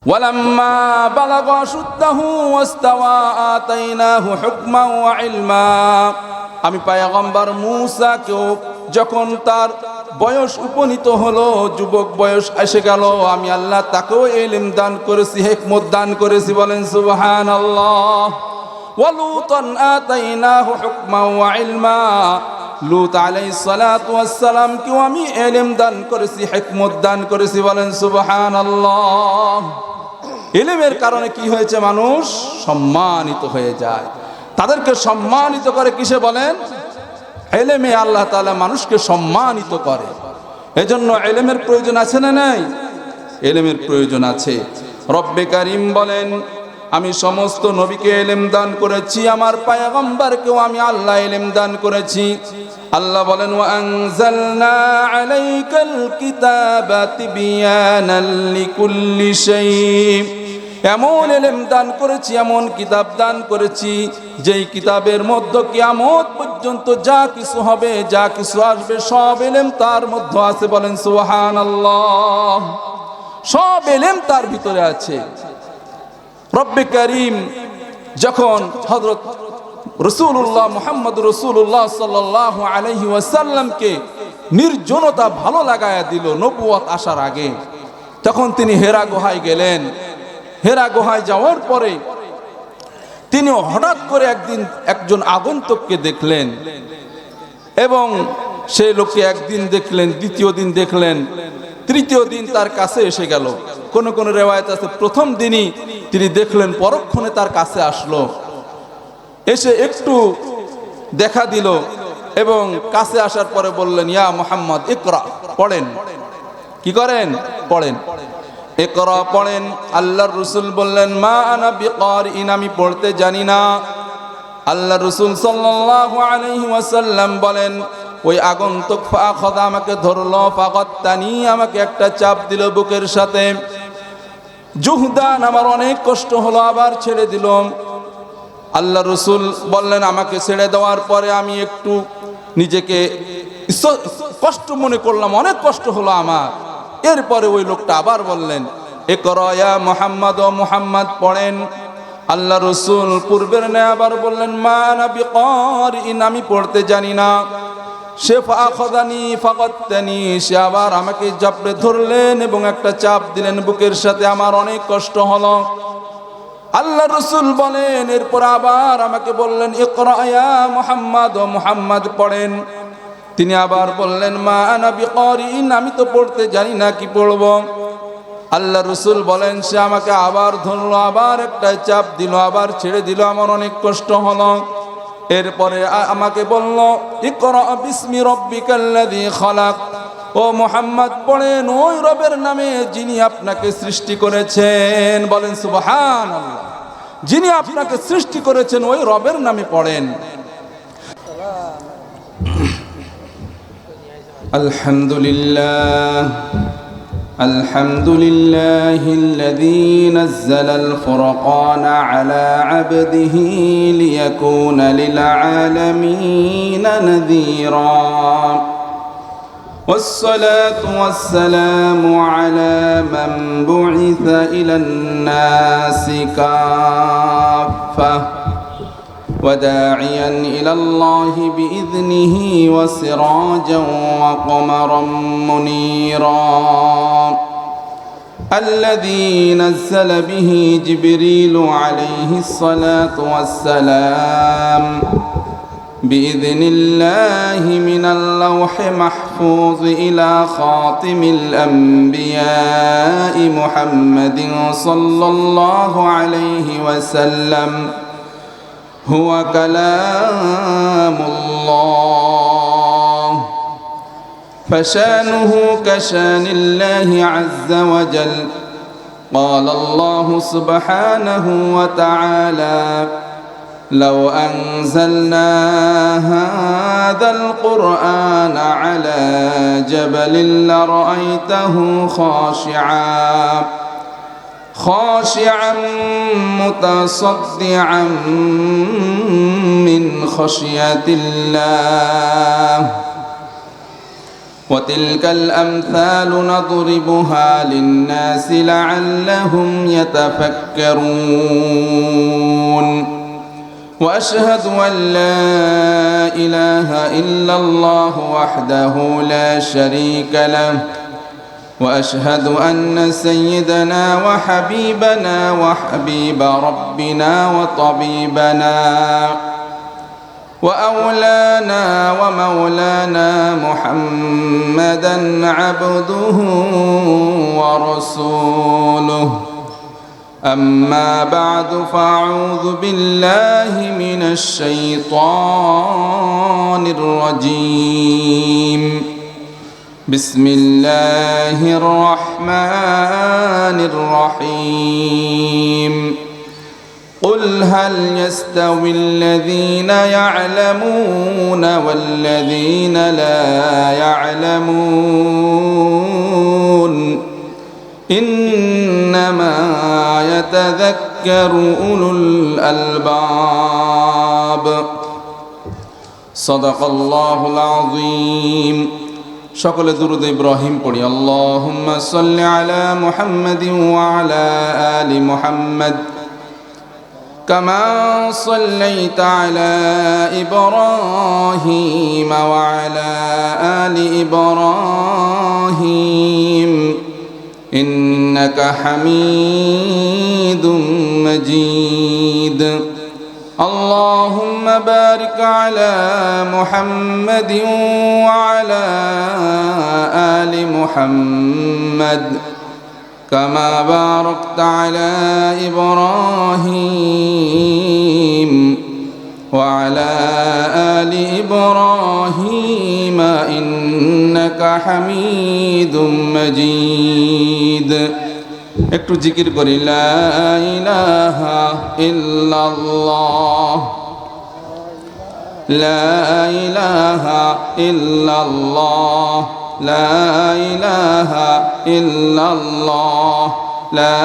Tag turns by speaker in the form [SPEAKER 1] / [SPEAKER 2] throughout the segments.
[SPEAKER 1] ওয়ালাম্মা বালাগা শুদ্দাহু ওয়াস্তাওয়া আতাইনাহু হুকমান ওয়া ইলমা। আমি পয়গম্বর মূসাকেও যখন তার বয়স উপনীত হলো, যুবক বয়স এসে গেল, আমি আল্লাহ তাকেও ইলম দান করেছি, হিকমত দান করেছি। বলেন সুবহানাল্লাহ। ওয়া লূতান আতাইনাহু হুকমান ওয়া ইলমা। লূত আলাইহিস সালাতু ওয়াস সালাম কেও আমি ইলম দান করেছি, হিকমত দান করেছি। বলেন সুবহানাল্লাহ। ইলমের কারণে কি হয়েছে? মানুষ সম্মানিত হয়ে যায়। তাদেরকে সম্মানিত করে কিসে? বলেন ইলমে আল্লাহ তাআলা মানুষকে সম্মানিত করে। এজন্য ইলমের প্রয়োজন আছে না নাই? ইলমের প্রয়োজন আছে। রব্বে কারীম বলেন, আমি সমস্ত নবীকে ইলম দান করেছি, আমার পয়গম্বরকেও আমি আল্লাহ ইলম দান করেছি। আল্লাহ বলেন, ওয়া আনজালনা আলাইকাল কিতাবা তিবয়ানাল লিকুল্লি শাই। এমন ইলম দান করেছি, এমন কিতাব দান করেছি, যেই কিতাবের মধ্যে কিয়ামত পর্যন্ত যা কিছু হবে, যা কিছু আসবে, সব ইলম তার মধ্যে আছে। বলেন সুবহানাল্লাহ। সব ইলম তার ভিতরে আছে। রব্বে কারীম যখন হযরত রাসূলুল্লাহ মুহাম্মদ রাসূলুল্লাহ সাল্লাল্লাহু আলাইহি ওয়াসাল্লামকে নির্জনতা ভালো লাগায়া দিল নবুয়ত আসার আগে, তখন তিনি হেরা গুহায় গেলেন। হেরা গুহায় যাওয়ার পরে তিনি হঠাৎ করে একদিন একজন আগন্তুককে দেখলেন, এবং সেই লোককে একদিন দেখলেন, দ্বিতীয় দিন দেখলেন, তৃতীয় দিন তার কাছে এসে গেল। কোন কোন রিওয়ায়াত আছে প্রথম দিনই তিনি দেখলেন, পরক্ষণে তার কাছে আসলো, এসে একটু দেখা দিল, এবং কাছে আসার পরে বললেন, ইয়া মুহাম্মদ ইকরা, পড়েন। কি করেন? পড়েন। ইকরা পড়েন। আল্লাহর রাসূল বললেন, মা আনা বিকারিন, আমি পড়তে জানি না। আল্লাহর রাসূল সাল্লাল্লাহু আলাইহি ওয়াসাল্লাম বলেন, ওই আগন্তুক ফাখাযা, আমাকে ধরলো, ফাগাত্তানি, আমাকে একটা চাপ দিল বুকের সাথে। জুহদান, আমার অনেক কষ্ট হলো, আবার ছেড়ে দিল। আল্লাহ রাসূল বললেন, আমাকে ছেড়ে দেওয়ার পরে আমি একটু নিজেকে কষ্ট মনে করলাম, অনেক কষ্ট হলো আমার। এরপরে ওই লোকটা আবার বললেন, ইকরা ইয়া মুহাম্মদ, ও মুহাম্মদ পড়েন। আল্লাহ রাসূল পূর্বের ন্যায় আবার বললেন, মা আনা বিকারিন, আমি পড়তে জানি না। সে ফাখাযানি ফাগাত্তানি, সে আবার আমাকে জাপড়ে ধরলেন এবং একটা চাপ দিলেন বুকের সাথে, আমার অনেক কষ্ট হলো। আল্লাহ রাসূল বলেন, এরপর আবার আমাকে বললেন, ইকরা ইয়া মুহাম্মদ, ও মুহাম্মদ পড়েন। তিনি আবার বললেন, মা আনা বিকারিন, আমি তো পড়তে জানি না, কি পড়ব? আল্লাহ রাসূল বলেন, সে আমাকে আবার ধরলো, আবার একটা চাপ দিল, আবার ছেড়ে দিল, আমার অনেক কষ্ট হলো। এরপরে আমাকে বলল, ইকরা বিসমি রাব্বিকাল্লাযী খালাক, ও মুহাম্মদ পড়েন ওই রবের নামে যিনি আপনাকে সৃষ্টি করেছেন। বলেন সুবহানাল্লাহ। যিনি আপনাকে সৃষ্টি করেছেন ওই রবের নামে পড়েন। আলহামদুলিল্লাহ, আলহামদুলিল্লাহিল্লাযী নাযালাল ফুরকানা আলা আবদিহি লিয়াকুনা লিল আলামিনা নাযীরা। والصلاة والسلام على من بعث إلى الناس كافة وداعيا إلى الله بإذنه وسراجا وقمرا منيرا، الذي نزل به جبريل عليه الصلاة والسلام بإذن الله من اللوح محفوظ إلى خاتم الأنبياء محمد صلى الله عليه وسلم، هو كلام الله، فشانه كشان الله عز وجل. قال الله سبحانه وتعالى، لو أنزلنا هذا القرآن على جبل لرأيته خاشعا متصدعا من خشية الله. وتلك الأمثال نضربها للناس لعلهم يتفكرون وأشهد أن لا إله إلا الله وحده لا شريك له وأشهد أن سيدنا وحبيبنا وحبيب ربنا وطبيبنا وأولانا ومولانا محمدا عبده ورسوله أما بعد فأعوذ بالله من الشيطان الرجيم بسم الله الرحمن الرحيم قل هل يستوي الذين يعلمون والذين لا يعلمون إنما يتذكر أولو الألباب صدق الله العظيم সকল দুরূদ ইব্রাহিম পড়ি আল্লাহুম্মা সাল্লি আলা মুহাম্মাদিন ওয়া আলা আলি মুহাম্মাদ কামা সাল্লাইতা আলা ইব্রাহিম ওয়া আলা আলি ইব্রাহিম ইন্নাকা হামিদুম মাজিদ اللهم بارك على محمد وعلى آل محمد كما باركت على إبراهيم وعلى آل إبراهيم إنك حميد مجيد একটু জিকির করি লা ইলাহা ইল্লাল্লাহ লা ইলাহা ইল্লাল্লাহ লা ইলাহা ইল্লাল্লাহ লা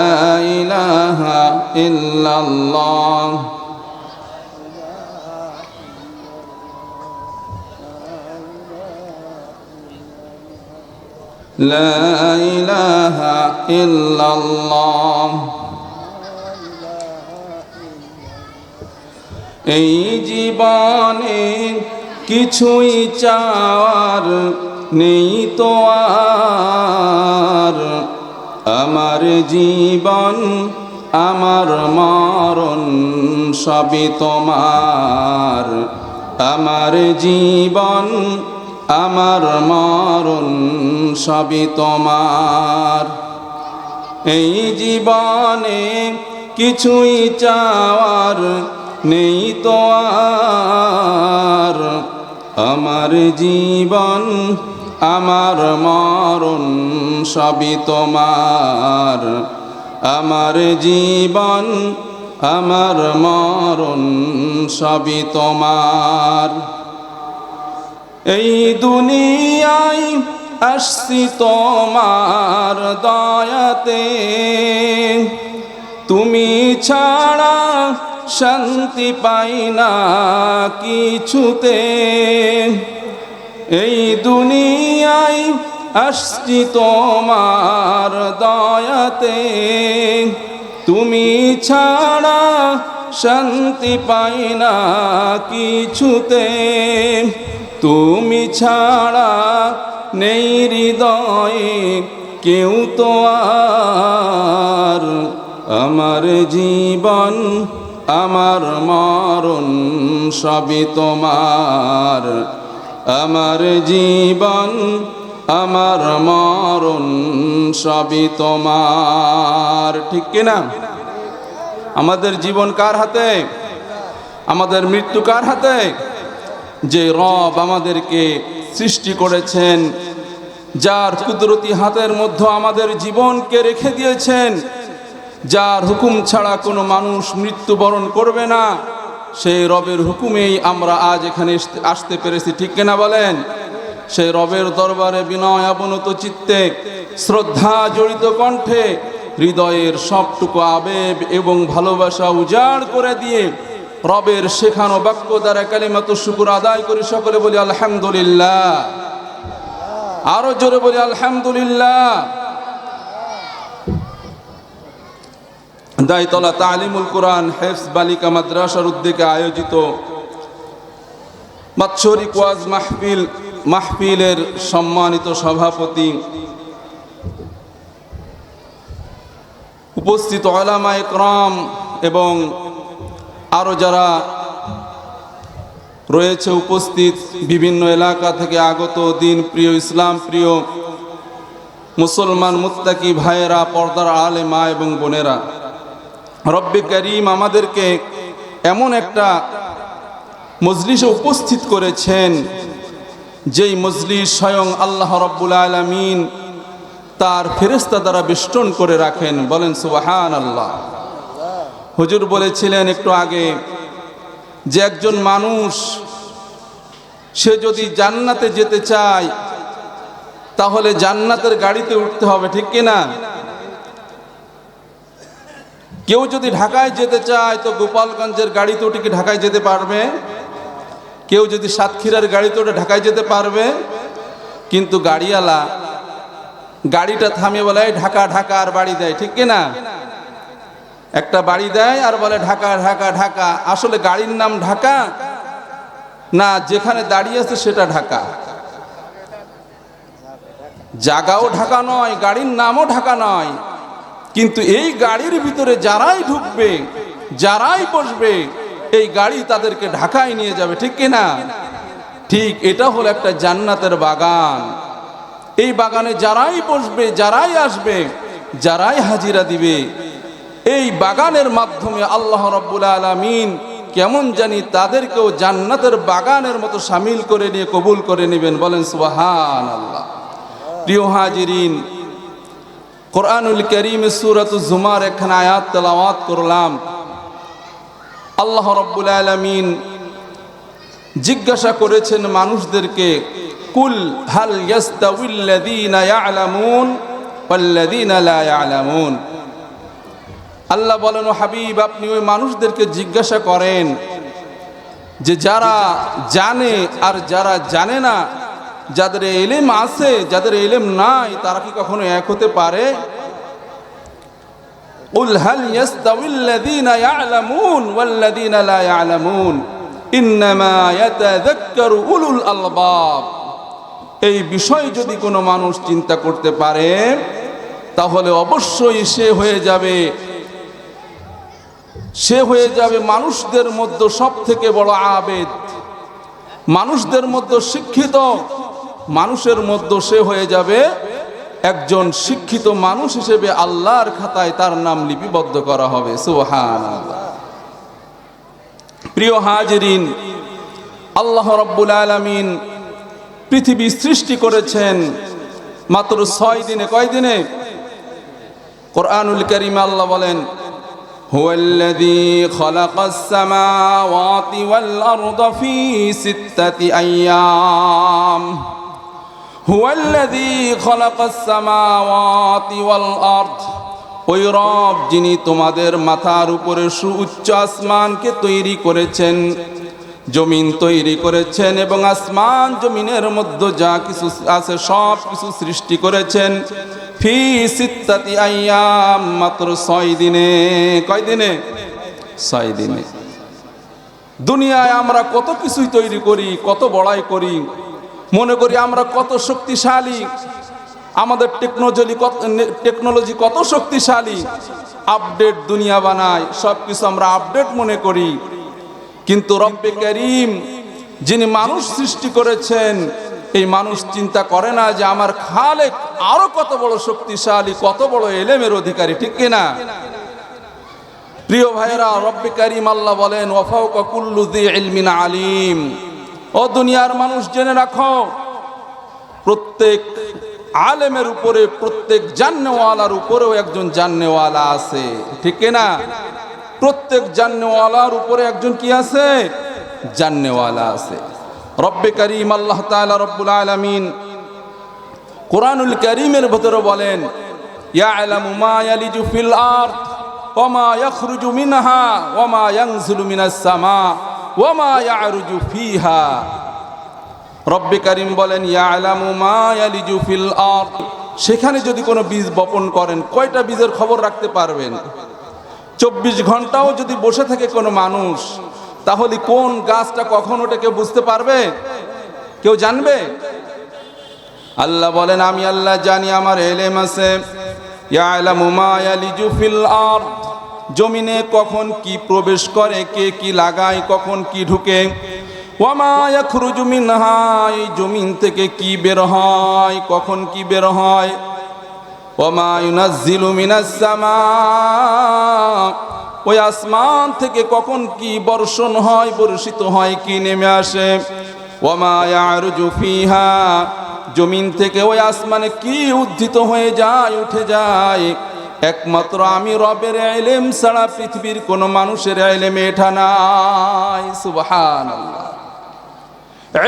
[SPEAKER 1] ইলাহা ইল্লাল্লাহ لا إله إلا الله এই জীবনে কিছুই চাওয়ার নেই তো আর আমার জীবন আমার মরণ সবই তোমার আমার জীবন আমার মরণ সবই তোমার এই জীবনে কিছুই চাওয়ার নেই তো আর আমার জীবন আমার মরণ সবই তোমার আমার জীবন আমার মরণ সবই তোমার এই দুনিয়ায় আসছি তোমার দয়াতে তুমি ছাড়া শান্তি পাই না কিছুতে এই দুনিয়ায় আসছি তোমার দয়াতে তুমি ছাড়া শান্তি পাই না কিছুতে তুমি ছাড়া নেই হৃদয়ে কেউ তো আর আমার জীবন আমার মরণ সবই তোমার আমার জীবন আমার মরণ সবই তোমার ঠিক কিনা আমাদের জীবন কার হাতে আমাদের মৃত্যু কার হাতে যে রব আমাদেরকে সৃষ্টি করেছেন যার কুদরতি হাতের মধ্যে আমাদের জীবনকে রেখে দিয়েছেন যার হুকুম ছাড়া কোনো মানুষ মৃত্যুবরণ করবে না সেই রবের হুকুমেই আমরা আজ এখানে আসতে পেরেছি ঠিক কিনা বলেন সেই রবের দরবারে বিনয় অবনত চিত্তে শ্রদ্ধা জড়িত কণ্ঠে হৃদয়ের সবটুকু আবেগ এবং ভালোবাসা উজাড় করে দিয়ে রবের শেখানো বাক্য দ্বারা কালিমাতুশ শুকর আদায় করি সকলে বলি আলহামদুলিল্লাহ আরো জোরে বলি আলহামদুলিল্লাহ। দাইতলা তালিমুল কোরআন হেফজ বালিকা মাদ্রাসার উদ্যোগে আয়োজিত বাৎসরিক ওয়াজ মাহফিলের সম্মানিত সভাপতি, উপস্থিত উলামায়ে কেরাম এবং আরো যারা রয়েছে উপস্থিত বিভিন্ন এলাকা থেকে আগত দিন প্রিয়, ইসলাম প্রিয় মুসলমান মুত্তাকি ভাইয়েরা, পর্দার আলে মা এবং বোনেরা, রব্বে করিম আমাদেরকে এমন একটা মজলিসে উপস্থিত করেছেন যেই মজলিস স্বয়ং আল্লাহ রাব্বুল আলামিন তার ফেরেশতা দ্বারা বেষ্টন করে রাখেন। বলেন সুবহানাল্লাহ। হুজুর বলেছিলেন একটু আগে যে একজন মানুষ সে যদি জান্নাতে যেতে চায় তাহলে জান্নাতের গাড়িতে উঠতে হবে, ঠিক কিনা? কেউ যদি ঢাকায় যেতে চায় তো গোপালগঞ্জের গাড়িতে উঠে কি ঢাকায় যেতে পারবে? কেউ যদি সাতক্ষীরার গাড়িতে উঠে ঢাকায় যেতে পারবে? কিন্তু গাড়িওয়ালা গাড়িটা থামিয়ে বলে ঢাকা ঢাকা আর বাড়ি দেয়, ঠিক কিনা? একটা বাড়ি দেয় আর বলে ঢাকা ঢাকা ঢাকা। আসলে গাড়ির নাম ঢাকা না, যেখানে দাঁড়িয়ে আছে সেটা ঢাকা। জায়গাও ঢাকা নয়, গাড়ির নামও ঢাকা নয়, কিন্তু এই গাড়ির ভিতরে যারাই ঢুকবে, যারাই বসবে, এই গাড়ি তাদেরকে ঢাকায় নিয়ে যাবে, ঠিক কিনা? ঠিক এটা হলো একটা জান্নাতের বাগান। এই বাগানে যারাই বসবে, যারাই আসবে, যারাই হাজিরা দিবে, এই বাগানের মাধ্যমে আল্লাহ রাব্বুল আলামিন কেমন জানি তাদেরকেও জান্নাতের বাগানের মতো শামিল করে নিয়ে কবুল করে নেবেন। বলেন সুবহানাল্লাহ। প্রিয় হাজিরিন, কোরআনুল কারীমে সূরাতুজ জুমার একখানা আয়াত তেলাওয়াত করলাম। আল্লাহ রাব্বুল আলামিন জিজ্ঞাসা করেছেন মানুষদেরকে, কুল হাল ইয়াস্তাউিল্লাযীনা ইয়ালামুন ওয়াল্লাযীনা লা ইয়ালামুন। আল্লাহ বলেন, ও হাবিব আপনি ওই মানুষদেরকে জিজ্ঞাসা করেন যে যারা জানে আর যারা জানে না, যাদের ইলম আছে যাদের ইলম নাই, তারা কি কখনো এক হতে পারে? কুল হাল ইয়াস্তাউিল্লাযীনা ইয়ালামুন ওয়াল্লাযীনা লা ইয়ালামুন ইন্নামা ইয়াতাযাক্কারু উলুল আলবাব। এই বিষয় যদি কোনো মানুষ চিন্তা করতে পারে তাহলে অবশ্যই সে হয়ে যাবে মানুষদের মধ্যে সব থেকে বড় আবেদ, মানুষদের মধ্যে শিক্ষিত মানুষের মধ্যে সে হয়ে যাবে একজন শিক্ষিত মানুষ হিসেবে আল্লাহর খাতায় তার নাম লিপিবদ্ধ করা হবে। সুবহানাল্লাহ। প্রিয় হাজিরিন, আল্লাহ রাব্বুল আলামিন পৃথিবী সৃষ্টি করেছেন মাত্র 6 দিনে। কয় দিনে? কোরআনুল কারীমে আল্লাহ বলেন, হুয়াল্লাযী খালাকাস সামাওয়াতি ওয়াল আরদা ফি 6 আইয়াম। হুয়াল্লাযী খালাকাস সামাওয়াতি ওয়াল আরদ, ওই রব যিনি তোমাদের মাথার উপরে সুউচ্চ আসমানকে তৈরি করেছেন, জমিন তৈরি করেছেন এবং আসমান জমিনের মধ্যে যা কিছু আছে সব কিছু সৃষ্টি করেছেন ফি 6 আইয়াম, মাত্র 6 দিনে। কয় দিনে? 6 দিনে। দুনিয়ায় আমরা কত কিছুই তৈরি করি, কত বড়াই করি, মনে করি আমরা কত শক্তিশালী, আমাদের টেকনোলজি কত শক্তিশালী, আপডেট দুনিয়া বানায়, সব কিছু আমরা আপডেট মনে করি। কিন্তু রব্বে করিম যিনি মানুষ সৃষ্টি করেছেন, এই মানুষ চিন্তা করে না যে আমার খালেক আরো কত বড় শক্তিশালী, কত বড় ইলমের অধিকারী, ঠিক কিনা? প্রিয় ভাইরা, রব্বে করিম আল্লাহ বলেন, ওয়া ফাওকা কুল্লি যী ইলমিন আলিম। ও দুনিয়ার মানুষ জেনে রাখো, প্রত্যেক আলেমের উপরে, প্রত্যেক জান্নেওয়ালার উপরেও একজন জান্নেওয়ালা আছে, ঠিক কিনা? প্রত্যেক জান্নেওয়ালার উপরে একজন কি আছে? জান্নেওয়ালা আছে। রব্বে করিম আল্লাহ তাআলা রব্বুল আলামিন কোরআনুল কারীমের ভিতরে বলেন, ইয়ালামু মা ইয়ালিজু ফিল আরদ ওয়া মা ইয়াখরুজু মিনহা ওয়া মা ইয়ানজিলু মিনাস সামা ওয়া মা ইয়ারুজু ফিহা। রব্বে কারীম বলেন ইয়ালামু মা ইয়ালিজু ফিল আরদ, সেখানে যদি কোনো বীজ বপন করেন কয়টা বীজের খবর রাখতে পারবেন? 24 ঘন্টাও যদি বসে থাকে কোনো মানুষ, তাহলে কোন গাছটা কখন ওটা কেউ বুঝতে পারবে? কেউ জানবে? আল্লাহ বলেন আমি আল্লাহ জানি, আমার ইলম আছে। ইয়ালামু মা ইয়ালিজু ফিল আরদ, জমিনে কখন কি প্রবেশ করে, কে কি লাগায়, কখন কি ঢুকে। ওয়া মা ইয়াখরুজু মিনহা, এই জমিন থেকে কি বের হয়, কখন কি বের হয়। ওয়া মা ইউনাজ্জিলু মিনাস সামা, ওই আসমান থেকে কখন কি বর্ষণ হয়, বর্ষিত হয়, কি নেমে আসে। ওয়া মা ইয়ারুজু ফিহা, জমিন থেকে ওই আসমানে কি উদ্ধিত হয়ে যায়, উঠে যায়, একমাত্র আমি রবের ইলম ছাড়া পৃথিবীর কোন মানুষের ইলমে এটা নাই। সুবহানাল্লাহ।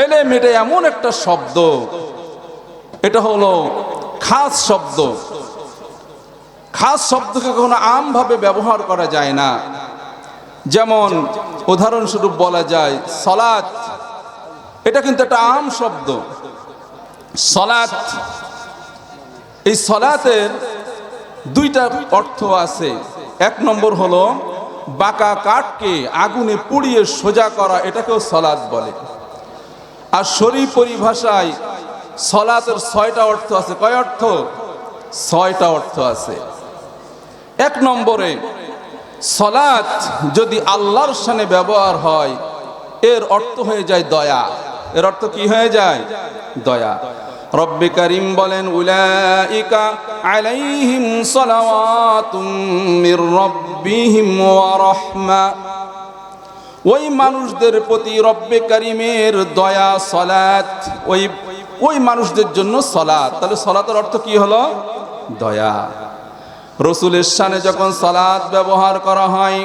[SPEAKER 1] ইলম এটা এমন একটা শব্দ, এটা হলো খাস শব্দ। খাস শব্দকে কখনো আমভাবে ব্যবহার করা যায় না। যেমন উদাহরণস্বরূপ বলা যায় সালাত, এটা কিন্তু একটা আম শব্দ। সালাত, এই সালাতের দুইটা অর্থ আছে। এক নম্বর হলো বাঁকা কাঠকে আগুনে পুড়িয়ে সোজা করা, এটাকেও সালাত বলে। আর শরীফ পরিভাষায় সালাতের 6টা অর্থ আছে। কয় অর্থ? 6টা অর্থ আছে। এক নম্বরে সালাত যদি আল্লাহর শানে ব্যবহার হয়, এর অর্থ হয়ে যায় দয়া। এর অর্থ কি হয়ে যায়? দয়া। রব্বে কারীম বলেন উলাইকা আলাইহিম সালাওয়াতুম মির রাব্বিহিম ওয়া রাহমা, ওই মানুষদের প্রতি রব্বে কারীমের দয়া, সালাত, ওই মানুষদের জন্য সালাত। তাহলে সালাতের অর্থ কি হলো? দয়া। রাসূলের শানে যখন সালাত ব্যবহার করা হয়,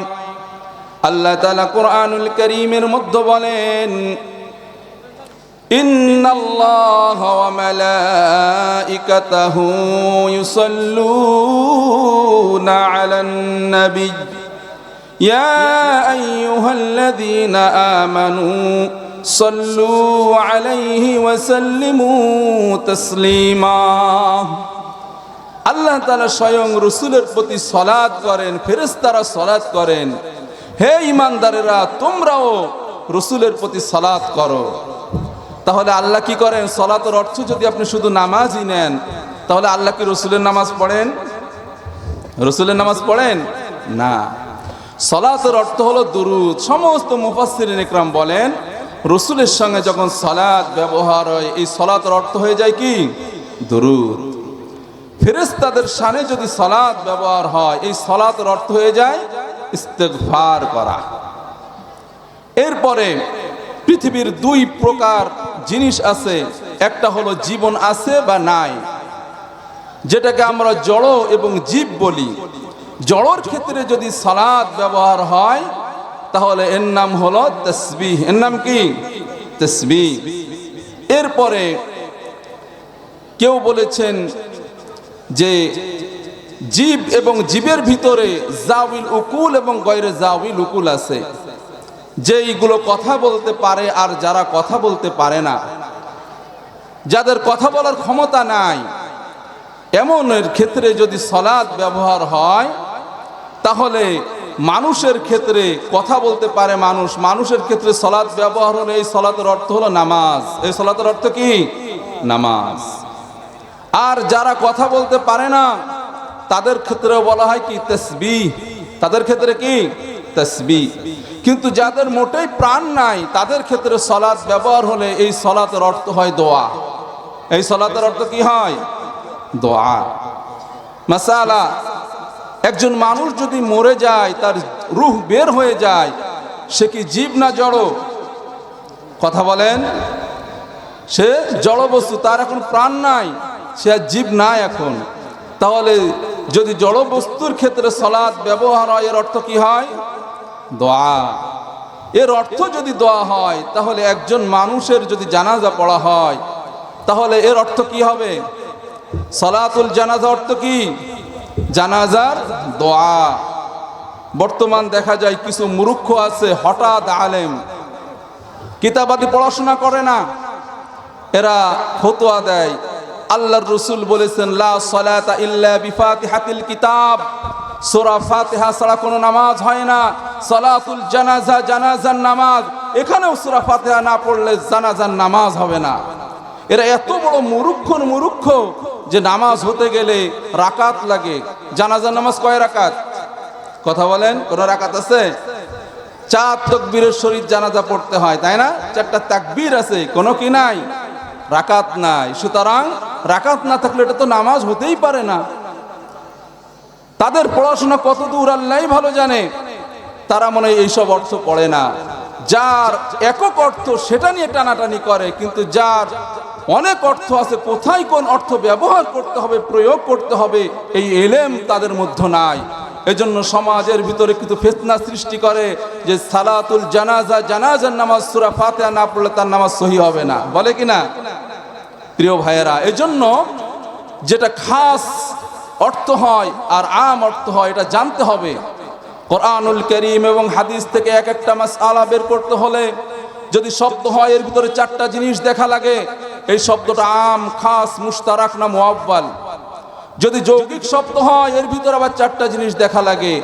[SPEAKER 1] আল্লাহ তাআলা কোরআনুল কারীমের মধ্যে বলেন ইন্নাল্লাহা ওয়া মালাইকাতাহু ইউসাল্লুনা আলান নবী ইয়া আইয়ুহাল্লাযীনা আমানু সাল্লু আলাইহি ওয়া সাল্লিমু তাসলিমা। আল্লাহ তাআলা স্বয়ং রাসূলের প্রতি সালাত করেন, ফেরেশতারা সালাত করেন। হে ঈমানদারেরা, তোমরাও রাসূলের প্রতি সালাত করো। তাহলে আল্লাহ কি করেন? সালাতের অর্থ যদি আপনি শুধু নামাজই নেন, তাহলে আল্লাহ কি রাসূলের নামাজ পড়েন? রাসূলের নামাজ পড়েন না। সালাতের অর্থ হলো দুরূদ। সমস্ত মুফাসসিরিন ইকরাম বলেন রাসূলের সঙ্গে যখন সালাত ব্যবহার হয়, এই সালাতের অর্থ হয়ে যায় কি? দুরূদ। ফেরেশতাদের শানে যদি সালাত ব্যবহার হয়, এই সালাতের অর্থ হয়ে যায় ইস্তেগফার করা। এরপরে পৃথিবীর 2 প্রকার জিনিস আছে। একটা হলো জীবন আছে বা নাই, যেটাকে আমরা জড় এবং জীব বলি। জড়র ক্ষেত্রে যদি সালাত ব্যবহার হয়, তাহলে এর নাম হলো তাসবিহ। এর নাম কি? তাসবিহ। এরপরে কেউ বলেছেন যে জীব এবং জীবের ভিতরে জাউল উকুল এবং গয়রে জাউল উকুল আছে, যেইগুলো কথা বলতে পারে আর যারা কথা বলতে পারে না। যাদের কথা বলার ক্ষমতা নাই, এমনের ক্ষেত্রে যদি সালাত ব্যবহার হয়, তাহলে মানুষের ক্ষেত্রে কথা বলতে পারে মানুষের ক্ষেত্রে সালাত ব্যবহার হলে এই সালাতের অর্থ হলো নামাজ। এই সালাতের অর্থ কি? নামাজ। আর যারা কথা বলতে পারে না, তাদের ক্ষেত্রে বলা হয় কি? তাসবিহ। তাদের ক্ষেত্রে কি? তাসবিহ। কিন্তু যাদের মোটেই প্রাণ নাই, তাদের ক্ষেত্রে সালাত ব্যবহার হলে এই সালাতের অর্থ হয় দোয়া। এই সালাতের অর্থ কি হয়? দোয়া। মাসালা, একজন মানুষ যদি মরে যায়, তার রূহ বের হয়ে যায়, সে কি জীব না জড়? কথা বলেন। সে জড় বস্তু, তার এখন প্রাণ নাই, সে আর জীব নাই এখন। তাহলে যদি জড় বস্তুর ক্ষেত্রে সালাত ব্যবহার হয়, এর অর্থ কি হয়? দোয়া। এর অর্থ যদি দোয়া হয়, তাহলে একজন মানুষের যদি জানাজা পড়া হয়, তাহলে এর অর্থ কি হবে? সালাতুল জানাজা অর্থ কি? জানাজার দোয়া। বর্তমান দেখা যায় কিছু মূর্খ আছে, হঠাৎ আলেম, কিতাবাদি পড়াশোনা করে না, এরা ফতোয়া দেয়, আল্লাহর রাসূল বলেছেন লা সালাতা ইল্লা বিফাতিহাতিল কিতাব, সূরা ফাতিহা ছাড়া কোনো নামাজ হয় না। সালাতুল জানাজা, জানাজার নামাজ, এখানেও সূরা ফাতিহা না পড়লে জানাজার নামাজ হবে না। এরা এত বড় মূর্খ যে নামাজ হতে গেলে রাকাত লাগে। জানাজার নামাজ কয় রাকাত? কথা বলেন, কোন রাকাত আছে? 4 তাকবীরের সহিত জানাজা পড়তে হয়, তাই না? 4টা তাকবীর আছে, কোনো কি নাই? রাকাত নাই। সুতরাং রাকাত না থাকলে এটা তো নামাজ হতেই পারে না। তাদের পড়াশোনা কত দূর আল্লাহই ভালো জানে। তারা মনে হয় এইসব অর্থ পড়ে না। যার একক অর্থ সেটা নিয়ে টানাটানি করে, কিন্তু যার অনেক অর্থ আছে, কোথায় কোন অর্থ ব্যবহার করতে হবে, প্রয়োগ করতে হবে, এই এলেম তাদের মধ্যে নাই। এজন্য সমাজের ভিতরে কিন্তু ফিতনা সৃষ্টি করে যে সালাতুল জানাজা, জানাজার নামাজ সূরা ফাতিহা না পড়লে তার নামাজ সহি হবে না, বলে কি না? প্রিয় ভাইয়েরা, এজন্য যেটা খাস অর্থ হয় আর আম অর্থ হয় এটা জানতে হবে। কোরআনুল কারীম এবং হাদিস থেকে এক একটা মাসআলা বের করতে হলে যদি শব্দ হয় এর ভিতরে 4টা জিনিস দেখা লাগে, এই শব্দটা আম, খাস, মুশতারাক না মুআব্বাল। যদি যৌগিক শব্দ হয় এর ভিতরে আবার 4টা জিনিস দেখা লাগে,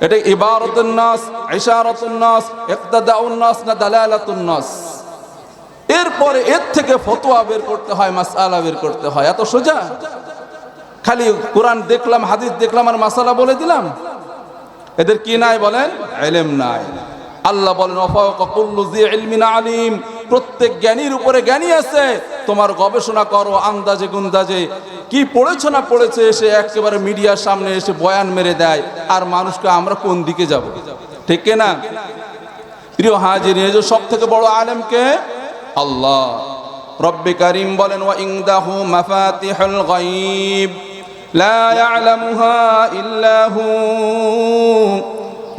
[SPEAKER 1] এটা ইবারাতুন নাস, ইশারাতুন নাস, ইকতিদাউন নাস না দালালাতুন নাস। এরপরে এর থেকে ফতোয়া বের করতে হয়, মাসআলা বের করতে হয়। এত সোজা? খালি কোরআন দেখলাম, হাদিস দেখলাম আর মাসালা বলে দিলাম? এদের কি নাই বলেন? ইলম নাই। আল্লাহ বলেন ওয়াফাওকা কুল্লু যী ইলমিন আলিম, প্রত্যেক জ্ঞানীর উপরে জ্ঞানী আছে। তোমার গবেষণা করো আন্দাজে গুন্দাজে, কি পড়েছো না পড়েছে এসে একেবারে মিডিয়ার সামনে এসে বয়ান মেরে দেয়, আর মানুষকে আমরা কোন দিকে যাব? ঠিক না? প্রিয় হাজির, এই যে সব থেকে বড় আলেম কে? আল্লাহ। রব্বে কারীম বলেন ওয়া ইনদাহু মাফাতিহুল গায়ব লা ইয়ালামুহা ইল্লা হু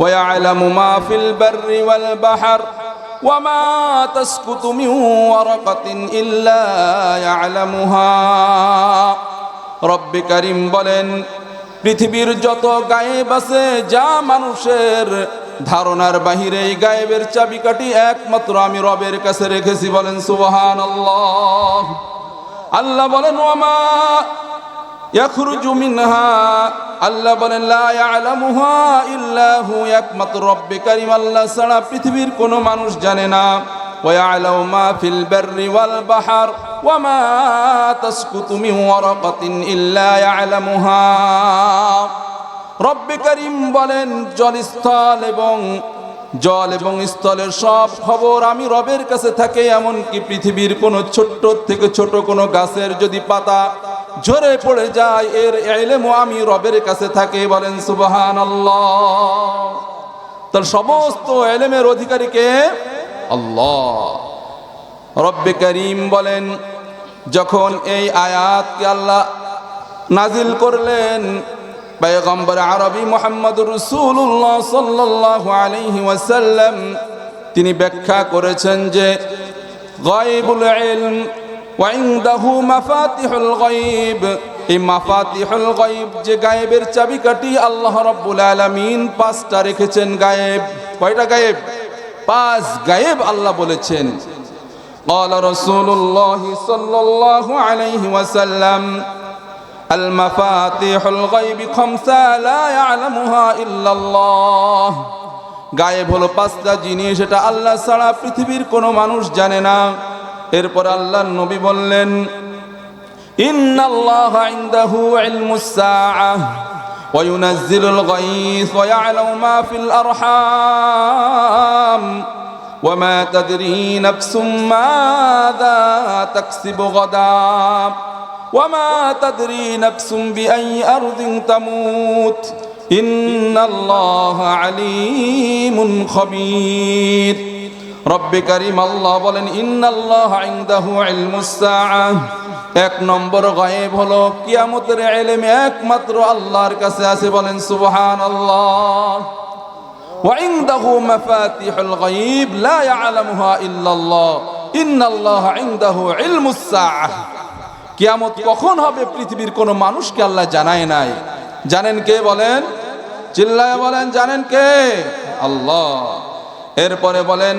[SPEAKER 1] ওয়া ইয়ালামু মা ফিল বাররি ওয়াল বাহর ওয়া মা তাসকুতু মিন ওয়ারাকাতিন ইল্লা ইয়ালামুহা। রব্বে কারীম বলেন পৃথিবীর যত গায়েব আছে, যা মানুষের ধারণার বাহিরে, এই গায়েবের চাবিকাঠি একমাত্র আমি রবের কাছে রেখেছি। বলেন সুবহানাল্লাহ। আল্লাহ বলেন ওয়ামা ইয়াখরুজু মিনহা, আল্লাহ বলেন লা ইয়ালামুহা ইল্লা হু, একমাত্র রব্বে কারীম আল্লাহ ছাড়া পৃথিবীর কোনো মানুষ জানে না। ওয়া ইয়ালামু মা ফিল বাররি ওয়াল বাহর ওয়া মা তাসকুতু মিন ওয়ারাকাতিন ইল্লা ইয়ালামুহা। রব্বে কারীম বলেন জল এবং স্থলের সব খবর আমি রবের কাছে থাকে। এমনকি পৃথিবীর কোনো ছোট্ট থেকে ছোট কোনো গাছের যদি পাতা ঝরে পড়ে যায়, এর ইলমও আমি রবের কাছে থাকে। বলেন সুবহানাল্লাহ। তার সমস্ত ইলমের অধিকারী কে? আল্লাহ। রব্বে কারীম বলেন যখন এই আয়াতকে আল্লাহ নাজিল করলেন, পয়গম্বর আরবি মুহাম্মদুর রাসূলুল্লাহ সাল্লাল্লাহু আলাইহি ওয়াসাল্লাম তিনি ব্যাখ্যা করেছেন যে গায়বুল ইলম ওয়া ইনদাহু মাফাতিহুল গায়ব, এই মাফাতিহুল গায়ব যে গায়েবের চাবিকাঠি আল্লাহ রাব্বুল আলামিন 5টা রেখেছেন গায়েব। কয়টা গায়েব? 5 গায়েব আল্লাহ বলেছেন। قال رسول الله صلى الله عليه وسلم المفاتيح الغيب 5 لا يعلمها إلا الله। গায়েব হলো 5টা জিনিস, এটা আল্লাহ ছাড়া পৃথিবীর কোনো মানুষ জানে না। এরপর আল্লাহর নবী বললেন ইন্নাল্লাহা ইনদাহু ইলমুস সাআহ ওয়া ইউনাজ্জিলুল গায়স ওয়া ইয়ালামু মা ফিল আরহাম ওয়া মা তাদরি নাফসুম মাযা তাকসিবু গাদা ওয়া মা তাদরি নাফসুম বিআই আরদিন তামুত ইন্নাল্লাহা আলীমুন খবীর। রব্বে কারীম আল্লাহ বলেন ইন্নাল্লাহা ইনদাহু ইলমুস সাআহ, 1 নম্বর গায়েব হলো কিয়ামতের ইলম একমাত্র আল্লাহর কাছে আছে। বলেন সুবহানাল্লাহ। ওয়া ইনদাহু মাফাতিহুল গায়ব লা ইয়ালামুহা ইল্লাল্লাহ ইন্নাল্লাহা ইনদাহু ইলমুস সাআহ। কিয়ামত কখন হবে পৃথিবীর কোনো মানুষকে আল্লাহ জানায় নাই। জানেন কে? বলেন, চিল্লায় বলেন, জানেন কে? আল্লাহ। এরপরে বলেন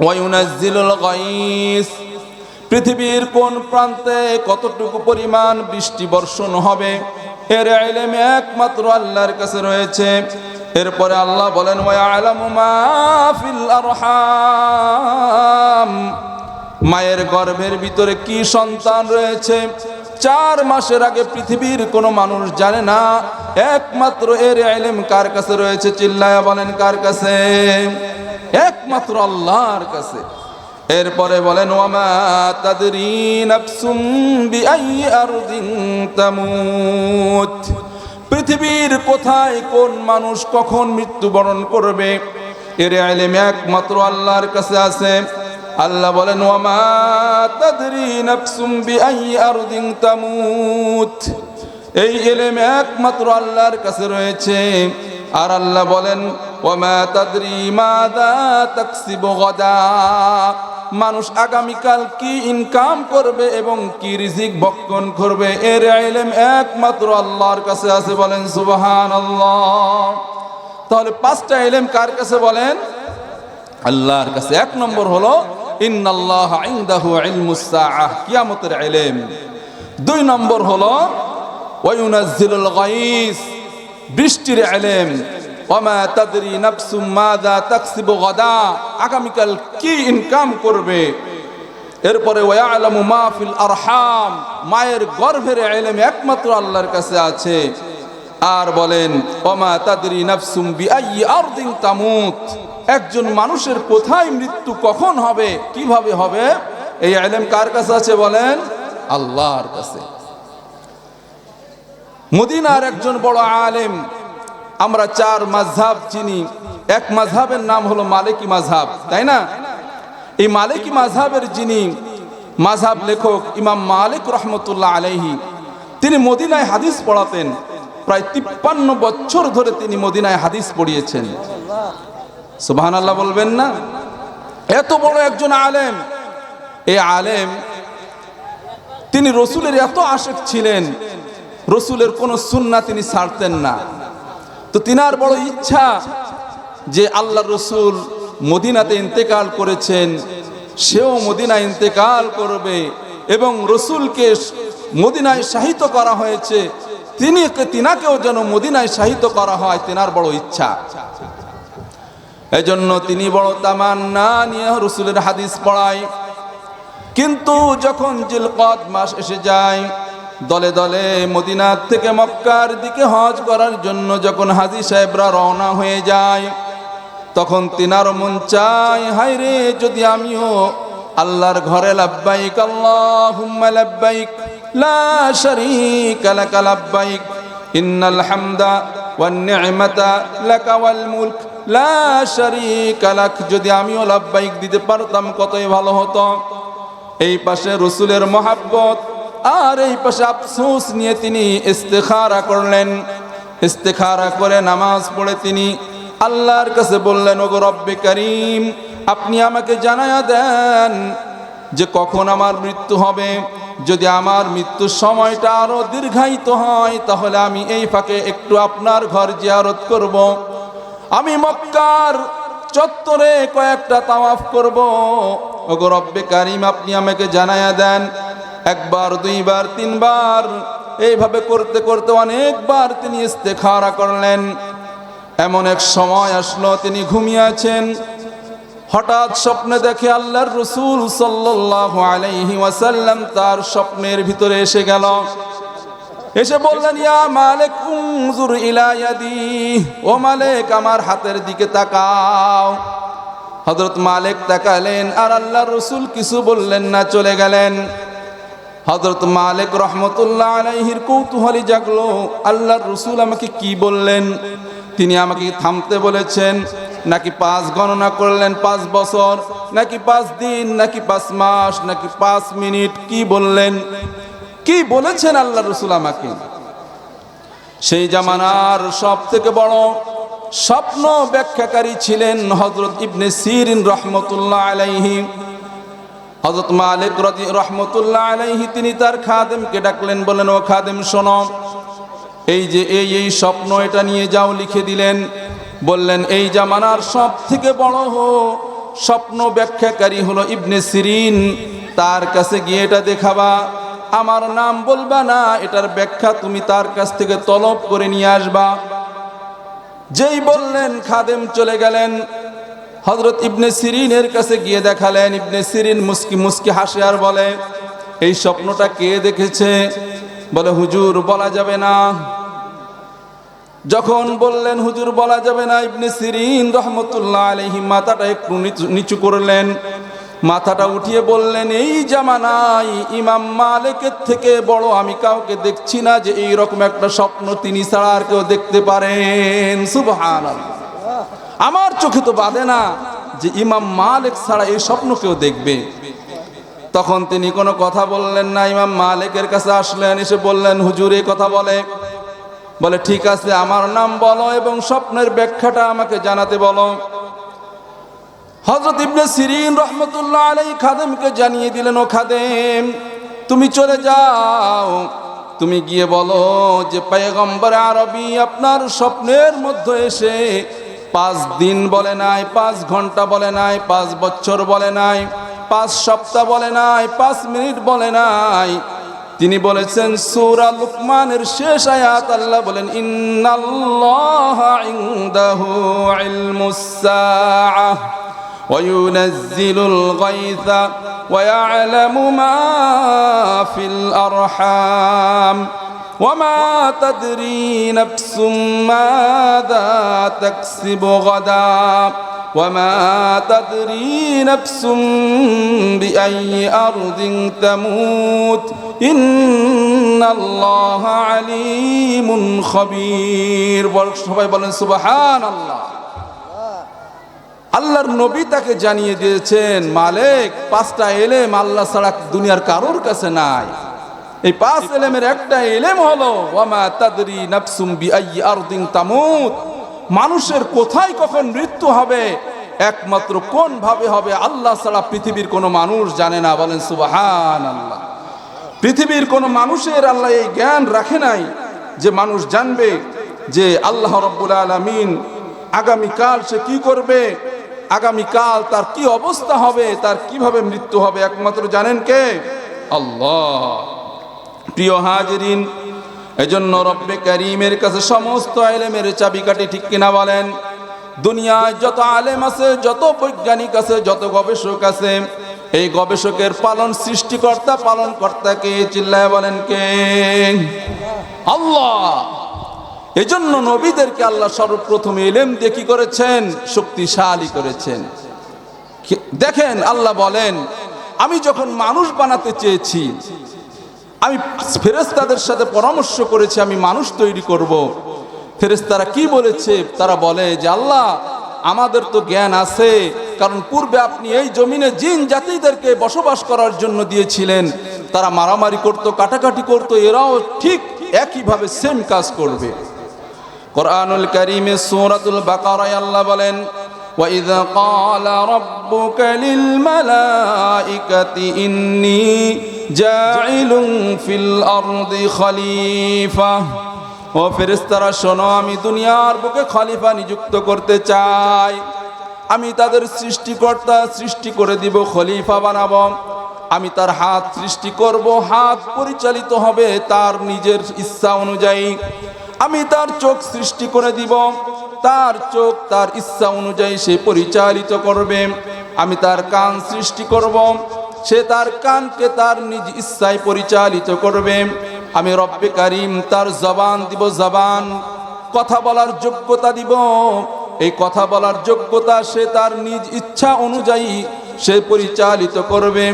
[SPEAKER 1] ওয়া ইউনাজ্জিলুল গায়স, পৃথিবীর কোন প্রান্তে কতটুকু পরিমাণ বৃষ্টি বর্ষণ হবে এর ইলম একমাত্র আল্লাহর কাছে রয়েছে। এরপরে আল্লাহ বলেন ওয়া ইয়ালামু মা ফিল আরহাম, মায়ের গর্ভের ভিতরে কি সন্তান রয়েছে 4 মাসের আগে পৃথিবীর কোনো মানুষ জানে না, একমাত্র এর ইলম কার কাছে রয়েছে? চিল্লায়া বলেন কার কাছে? একমাত্র আল্লাহর কাছে। এরপরে বলেন ওয়ামা তাদরি নাফসুম বিআইয়ি আরদিন তামুত, পৃথিবীর কোথায় কোন মানুষ কখন মৃত্যুবরণ করবে এর ইলম একমাত্র আল্লাহর কাছে আছে। আল্লাহ বলেন ওয়ামা তাদরি নাফসুম বিআইয়ি আরদিন তামুত, এই ইলম একমাত্র আল্লাহর কাছে রয়েছে। আর আল্লাহ বলেন ওয়ামা তাদরি মাযা তাকসিবু গাদা, মানুষ আগামীকাল কি ইনকাম করবে এবং কি রিজিক ভক্ষণ করবে এর ইলম একমাত্র আল্লাহর কাছে আছে। বলেন সুবহানাল্লাহ। তাহলে 5টা ইলম কার কাছে? বলেন আল্লাহর কাছে। 1 নম্বর হলো ইন্নাল্লাহা ইনদাহু ইলমুস সাআহ, কিয়ামতের ইলম। 2 নম্বর হলো ওয়া ইউনাজ্জিলুল গায়স, বৃষ্টির ইলম। ওয়ামা তাদরি নাফসুম মাযা তাকসিবু গাদা, আগামীকাল কি ইনকাম করবে। এরপরে ওয়া ইয়ালামু মা ফিল আরহাম, মায়ের গর্ভের ইলম একমাত্র আল্লাহর কাছে আছে। আর বলেন ওয়ামা তাদরি নাফসুম বিআইয়ি আরদিন তামুত, একজন মানুষের কোথায় মৃত্যু কখন হবে কিভাবে হবে এই ইলম কার কাছে আছে? বলেন আল্লাহর কাছে। মদিনার একজন বড় আলেম, আমরা 4 মাযহাব চিনি, এক মাযহাবের নাম হলো মালিকি মাযহাব, তাই না? এই মালিকি মাযহাবের যিনি মাযহাব লেখক ইমাম মালিক রহমতুল্লাহ আলাইহি, তিনি মদিনায় হাদিস পড়াতেন। প্রায় 53 বছর ধরে তিনি মদিনায় হাদিস পড়িয়েছেন। সুবহানাল্লাহ বলবেন না? এত বড় একজন আলেম। এই আলেম তিনি রসুলের এত আশিক ছিলেন, রসুলের কোন সুন্নাহ তিনি ছাড়তেন না। তো তিনার বড় ইচ্ছা যে আল্লাহ রসুল মদিনাতে ইন্তেকাল করেছেন, সেও মদিনায় ইন্তেকাল করবে এবং রসুলকে মদিনায় শাহিত করা হয়েছে, তিনাকেও যেন মদিনায় শাহিত করা হয়, তিনার বড় ইচ্ছা। এজন্য তিনি বড় তামান্না নিয়ে রসুলের হাদিস পড়ায়। কিন্তু যখন জিলকদ মাস এসে যায়, দলে দলে মদিনা থেকে মক্কার দিকে হজ করার জন্য যখন হাজী সাহেবরা রওনা হয়ে যায়, তখন তিনার মন চায়, হায় রে যদি আমিও আল্লাহর ঘরে লাব্বাইক আল্লাহুম্মা লাব্বাইক লা শারীকা লাকা লাব্বাইক ইন্নাল হামদা ওয়ান নি'মাতা লাকা ওয়াল মুলক লা শারীকা লাক, যদি আমিও লাব্বাইক দিতে পারতাম কতই ভালো হতো। এই পাশে রসুলের মহাব্বত আর এই পাশে আফসোস নিয়ে তিনি ইস্তেখারা করলেন। ইস্তেখারা করে নামাজ পড়ে তিনি আল্লাহর কাছে বললেন, ওগো রব্বে করিম, আপনি আমাকে জানায়া দেন যে কখন আমার মৃত্যু হবে। যদি আমার মৃত্যুর সময়টা আরো দীর্ঘায়িত হয় তাহলে আমি এই ফাঁকে একটু আপনার ঘর জিয়ারত করব, আমি মক্কার চত্বরে কয়েকটা তাওয়াফ করব। ওগো রব্বে কারিম, আপনি আমাকে জানায়া দেন। 1 বার 2 বার 3 বার এইভাবে করতে করতে অনেকবার তিনি ইস্তেখারা করলেন। এমন এক সময় আসলো তিনি ঘুমিয়ে আছেন, হঠাৎ স্বপ্নে দেখে আল্লাহর রাসূল সাল্লাল্লাহু আলাইহি ওয়াসাল্লাম তার স্বপ্নের ভিতরে এসে গেল। এসে বললেন, ইয়া মালিক উনজুর ইলা ইয়াদি, ও মালিক আমার হাতের দিকে তাকাও। হযরত মালিক তাকালেন আর আল্লাহর রাসূল কিছু বললেন না, চলে গেলেন। হযরত মালিক রহমতুল্লাহ আলাইহির কৌতূহলী জাগলো, আল্লাহর রাসূল আমাকে কি বললেন? তিনি আমাকে থামতে বলেছেন নাকি 5 গণনা করলেন 5 বছর, নাকি 5 দিন, নাকি 5 মাস, নাকি 5 মিনিট, কি বললেন? কি বলেছেন আল্লাহর রাসূল আমাকে? সেই জামানার সব থেকে বড় স্বপ্ন ব্যাখ্যাকারী ছিলেন হযরত ইবনে সিরিন রহমতুল্লাহ আলাইহি। হযরত মালিক রহমতুল্লাহ আলাইহি তিনি তার খাদেমকে ডাকলেন, বলেন, ও খাদেম শোনো, এই যে এই স্বপ্ন, এটা নিয়ে যাও, লিখে দিলেন। বললেন, এই জামানার সব থেকে বড় স্বপ্ন ব্যাখ্যাকারী হলো ইবনে সিরিন, তার কাছে গিয়ে এটা দেখাবা, আমার নাম বলবা না, এটার ব্যাখ্যা তুমি তার কাছ থেকে তলব করে নিয়ে আসবা। যেই বললেন খাদেম চলে গেলেন, হযরত ইবনে সিরিনের কাছে গিয়ে দেখালেন। ইবনে সিরিন মুস্কি মুস্কি হাসে আর বলে, এই স্বপ্নটা কে দেখেছে? বলে, হুজুর বলা যাবে না। যখন বললেন হুজুর বলা যাবে না, ইবনে সিরিন রহমতুল্লাহ আলাইহি মাথাটা একটু নিচু করলেন, মাথাটা উঠিয়ে বললেন, এই জামানায় ইমাম মালিকের থেকে বড় আমি কাউকে দেখছি না যে এই রকম একটা স্বপ্ন তিনি ছাড়া আর কেউ দেখতে পারেন। সুবহানাল্লাহ, আমার চোখে তো বাঁধে না যে ইমাম মালিক ছাড়া এই স্বপ্ন কেউ দেখবে। তখন তিনি কোনো কথা বললেন না। ইমাম মালিকের কাছে আসলেন, এসে বললেন, হুজুর এই কথা বলে ঠিক আছে, আমার নাম বলো এবং স্বপ্নের ব্যাখ্যাটা আমাকে জানাতে বলো। হযরত ইবনে সিরিন রহমতুল্লাহ আলাইহি খাদেমকে জানিয়ে দিলেন, ও খাদেম, তুমি চলে যাও, তুমি গিয়ে বলো যে পয়গম্বর আরবি আপনার স্বপ্নের মধ্যে এসে 5 দিন বলে নাই, 5 ঘন্টা বলে নাই, 5 বছর বলে নাই, 5 সপ্তাহ বলে নাই, 5 মিনিট বলে নাই, তিনি বলেছেন সূরা লুকমানের শেষ আয়াত। আল্লাহ বলেন, ইন্নাল্লাহা ইনদাহু ইলমুস সাআহ ওয়া ইউনাজ্জিলুল গায়থা ওয়া ইয়ালামু মা ফিল আরহাম ওয়া মা তাদরি নাফসুম মাযা তাকসিবু গাদা ওয়া মা তাদরি নাফসুম বিআইয়ি আরদিন তামুত ইন্নাল্লাহা আলীমুন খবীর। সবাই বলেন সুবহানাল্লাহ। আল্লাহর নবী তাকে জানিয়ে দিয়েছেন, মালিক 5টা ইলম আল্লাহ ছাড়া দুনিয়ার কারোর কাছে নাই। এই 5 ইলমের একটা ইলম হলো ওয়া মা তাদরি নাফসুম বিআইয়ি আরদিন তামুত, মানুষের কোথায় কখন মৃত্যু হবে, একমাত্র কোন ভাবে হবে আল্লাহ ছাড়া পৃথিবীর কোনো মানুষ জানে না। বলেন সুবহানাল্লাহ। পৃথিবীর কোনো মানুষের আল্লাহ এই জ্ঞান রাখে নাই যে মানুষ জানবে যে আল্লাহ রাব্বুল আলামিন আগামীকাল সে কি করবে, আগামীকাল তার কি অবস্থা হবে, তার কিভাবে মৃত্যু হবে, একমাত্র জানেন কে? আল্লাহ। প্রিয় হাজিরিন, এজন্য রব্বে কারীমের কাছে সমস্ত ইলমের চাবিকাঠি, ঠিক কিনা বলেন? দুনিয়ায় যত আলেম আছে, যত বৈজ্ঞানিক আছে, যত গবেষক আছে, এই গবেষকের পালনকর্তা কে? চিল্লায় বলেন কে? আল্লাহ। এজন্য নবীদেরকে আল্লাহ সর্বপ্রথম ইলম দিয়ে কি করেছেন? শক্তিশালী করেছেন। দেখেন, আল্লাহ বলেন, আমি যখন মানুষ বানাতে চেয়েছি, আমি ফেরেশতাদের সাথে পরামর্শ করেছি আমি মানুষ তৈরি করব। ফেরেশতারা কি বলেছে? তারা বলে যে আল্লাহ, আমাদের তো জ্ঞান আছে, কারণ পূর্বে আপনি এই জমিনে জিন জাতিদেরকে বসবাস করার জন্য দিয়েছিলেন, তারা মারামারি করত, কাটাকাটি করত, এরাও ঠিক একইভাবে সেম কাজ করবে। কোরআনুল কারীমে সূরাতুল বাকারায় আল্লাহ বলেন, وَإِذْ قَالَ رَبُّكَ لِلْمَلَائِكَةِ إِنِّي جَاعِلٌ فِي الْأَرْضِ خَلِيفَةً, ও ফেরেশতারা শোনো, আমি দুনিয়ার বুকে খলিফা নিযুক্ত করতে চাই। আমি তাদের সৃষ্টিকর্তা, সৃষ্টি করে দিব, খলিফা বানাবো। আমি তার হাত সৃষ্টি করব, হাত পরিচালিত হবে তার নিজের ইচ্ছা অনুযায়ী। আমি তার চোখ সৃষ্টি করে দিব, তার চোখ তার ইচ্ছা অনুযায়ী সে পরিচালিত করবে। আমি তার কান সৃষ্টি করব, সে তার কানকে তার নিজ ইচ্ছায় পরিচালিত করবে। আমি রব্বে কারীম তার জবান দিব, জবান কথা বলার যোগ্যতা দিব। এই কথা বলার যোগ্যতা সে তার নিজ ইচ্ছা অনুযায়ী সে পরিচালিত করবে।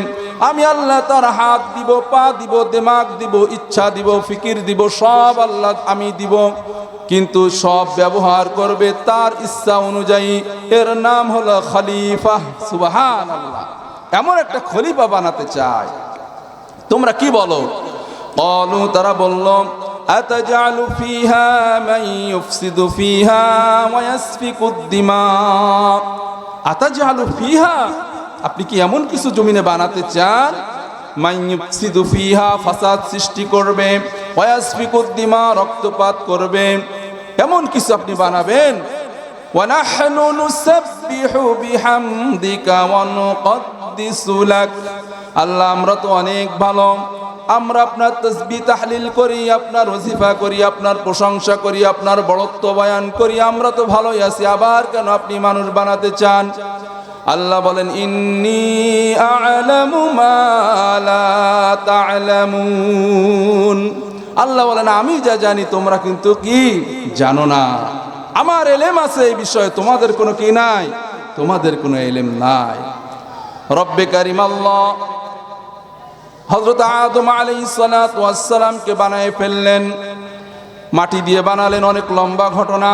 [SPEAKER 1] আমি আল্লাহ তার হাত দিব, পা দিব, দিমাগ দিব, ইচ্ছা দিব, ফিকির দিব, সব আল্লাহ আমি দিব, কিন্তু সব ব্যবহার করবে তার ইচ্ছা অনুযায়ী। এর নাম হলো খলিফা। সুবহানাল্লাহ। এমন একটা খলিফা বানাতে চায়। তোমরা কি বলো? ক্বালু, তারা বলল, আতাজআলু ফিহা মান ইউফসিদু ফিহা ওয়া ইয়াসফিকুদ দিমা। আতাজআলু ফিহা, আপনি কি এমন কিছু জমিনে বানাতে চান? মান ইউফসিদু ফিহা, ফাসাদ সৃষ্টি করবে, ওয়া ইয়াসফিকুদ দিমা, রক্তপাত করবে, এমন কিছু আপনি বানাবেন? ওয়া নাহনু নুসাব্বিহু বিহামদিকা ওয়া নুকদ্দিসু লাক। আল্লাহ আমরা তো অনেক ভালো, আমরা আপনার তাসবিহ তাহলিল করি, আপনার ওজিফা করি, আপনার প্রশংসা করি, আপনার বড়ত্ব বয়ান করি, আমরা তো ভালোই আছি, আবার কেন আপনি মানুষ বানাতে চান? আল্লাহ বলেন ইন্নী আ'লামু মা লা তা'লামুন। আল্লাহ বলেন আমি যা জানি তোমরা কিন্তু কি জানো না। আমার ইলম আছে এই বিষয়ে, তোমাদের কোনো কি নাই, তোমাদের কোনো ইলম নাই। রব্বে কারীম আল্লাহ হযরত আদম আলাইহিস সালাতু ওয়াস সালামকে বানায় ফেললেন, মাটি দিয়ে বানালেন, অনেক লম্বা ঘটনা।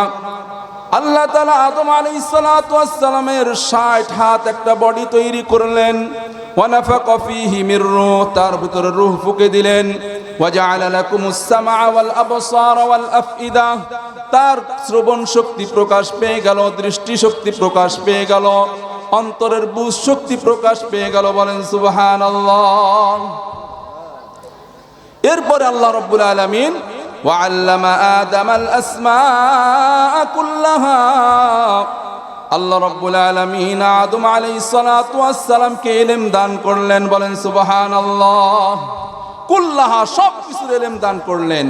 [SPEAKER 1] আল্লাহ তাআলা আদম আলাইহিস সালাতু ওয়াস সালামের 60 হাত একটা বডি তৈরি করলেন। ওয়া নাফাকা ফীহি মির রূহ, তার ভিতরে রূহ ফুঁকে দিলেন। ওয়া জাআলা লাকুমুস সামআ ওয়াল আবসারা ওয়াল আফইদা, তার শ্রবণ শক্তি প্রকাশ পেয়ে গেল, দৃষ্টি শক্তি প্রকাশ পেয়ে গেল, অন্তরের বুঝ শক্তি প্রকাশ পেয়ে গেল। বলেন সুবহানাল্লাহ। এরপরে আল্লাহ রাব্বুল আলামিন ওয়া আল্লামা আদামাল আসমাআ কুল্লাহা, আল্লাহ রাব্বুল আলামিন আদম আলাইহিস সালাতু ওয়াস সালামকে ইলম দান করলেন। বলেন সুবহানাল্লাহ। কুল্লাহা, সব কিছুর ইলম দান করলেন।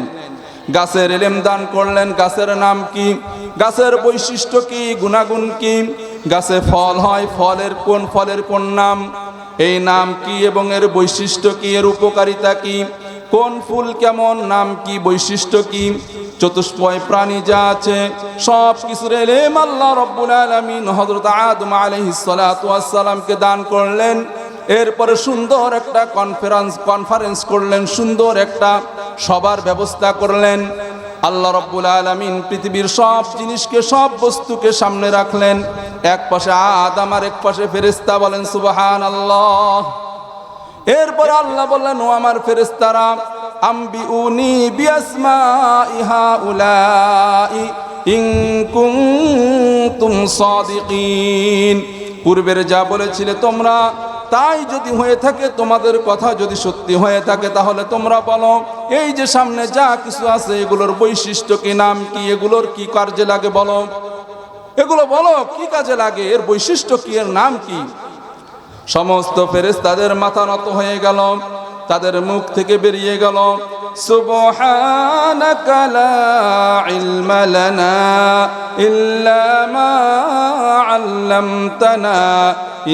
[SPEAKER 1] গাছের ইলম দান করলেন, গাছের নাম কি, গাছের বৈশিষ্ট্য কি, গুণাগুণ কি, গাছে ফল হয়, ফলের কোন নাম, এই নাম কি এবং এর বৈশিষ্ট্য কি, এর উপকারিতা কি, কোন ফুল কেমন, নাম কি, বৈশিষ্ট্য কি, চতুষ্পয় প্রাণী যা আছে সব কিছুর ইলম আল্লাহ রাব্বুল আলামিন হযরত আদম আলাইহিস সালাতু ওয়াস সালামকে দান করলেন। এরপরে সুন্দর একটা কনফারেন্স করলেন, সুন্দর একটা সবার ব্যবস্থা করলেন। আল্লাহ রাব্বুল আলামিন পৃথিবীর সব জিনিসকে, সব বস্তুকে সামনে রাখলেন, এক পাশে আদম আর এক পাশে ফেরেশতা। বলেন সুবহানাল্লাহ। এরপর আল্লাহ বললেন ও আমার ফেরেশতারা, আম্বিউনি বিআসমাই হাউলাই ইন কুনতুম সাদিকিন, পূর্বের যা বলেছিলে তোমরা তাই যদি হয়ে থাকে, তোমাদের কথা যদি সত্যি হয়ে থাকে, তাহলে তোমরা বলো এই যে সামনে যা কিছু আছে এগুলোর বৈশিষ্ট্য কি, নাম কি, এগুলোর কি কাজে লাগে বলো, এগুলো বলো কি কাজে লাগে, এর বৈশিষ্ট্য কি, এর নাম কি। সমস্ত ফেরেশতাদের মাথা নত হয়ে গেল, তাদের মুখ থেকে বেরিয়ে গেল সুবহানাকা লা ইলমা লানা ইল্লা মা আল্লামতানা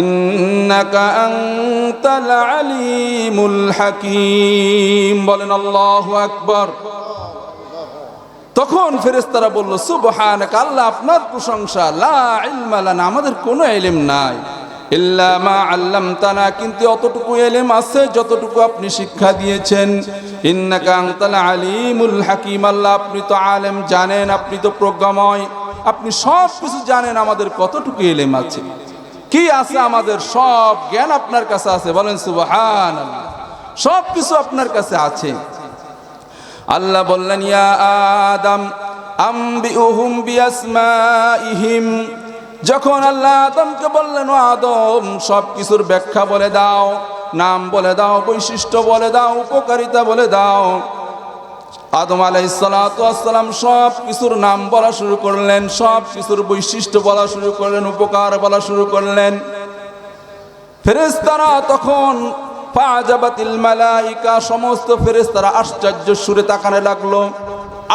[SPEAKER 1] ইন্নাকা আনতাল আলিমুল হাকীম। বলেন আল্লাহু আকবার। তখন ফেরেশতারা বলল সুবহানাকা, আল্লাহ আপনার প্রশংসা, লা ইলমা লানা, আমাদের কোনো ইলম নাই, ইল্লা মা আল্লামতানা, কিন্তু অতটুকু ইলম আছে যতটুকু আপনি শিক্ষা দিয়েছেন। ইন্নাকা আনতাল আলিমুল হাকীম, আল্লাহ আপনি তো আলেম, জানেন, আপনি তো প্রজ্ঞাময়, আপনি সব কিছু জানেন, আমাদের কতটুকু ইলম আছে, কি আছে, আমাদের সব জ্ঞান আপনার কাছে আছে। বলেন সুবহানাল্লাহ। সব কিছু আপনার কাছে আছে। আল্লাহ বললেন ইয়া আদম আম্বিউহুম বিআসমাইহিম, যখন আল্লাহ আদমকে বললেন ও আদম সব কিছুর ব্যাখ্যা বলে দাও, নাম বলে দাও, বৈশিষ্ট্য বলে দাও, উপকারিতা বলে দাও। আদম আলাইহিস সালাতু ওয়াস সালাম সব কিছুর নাম বলা শুরু করলেন, সব কিছুর বৈশিষ্ট্য বলা শুরু করলেন, উপকার বলা শুরু করলেন। ফেরেশতারা তখন ফাজাবাতিল মালাইকা, সমস্ত ফেরেশতারা আশ্চর্য সুরে তাকানে লাগলো,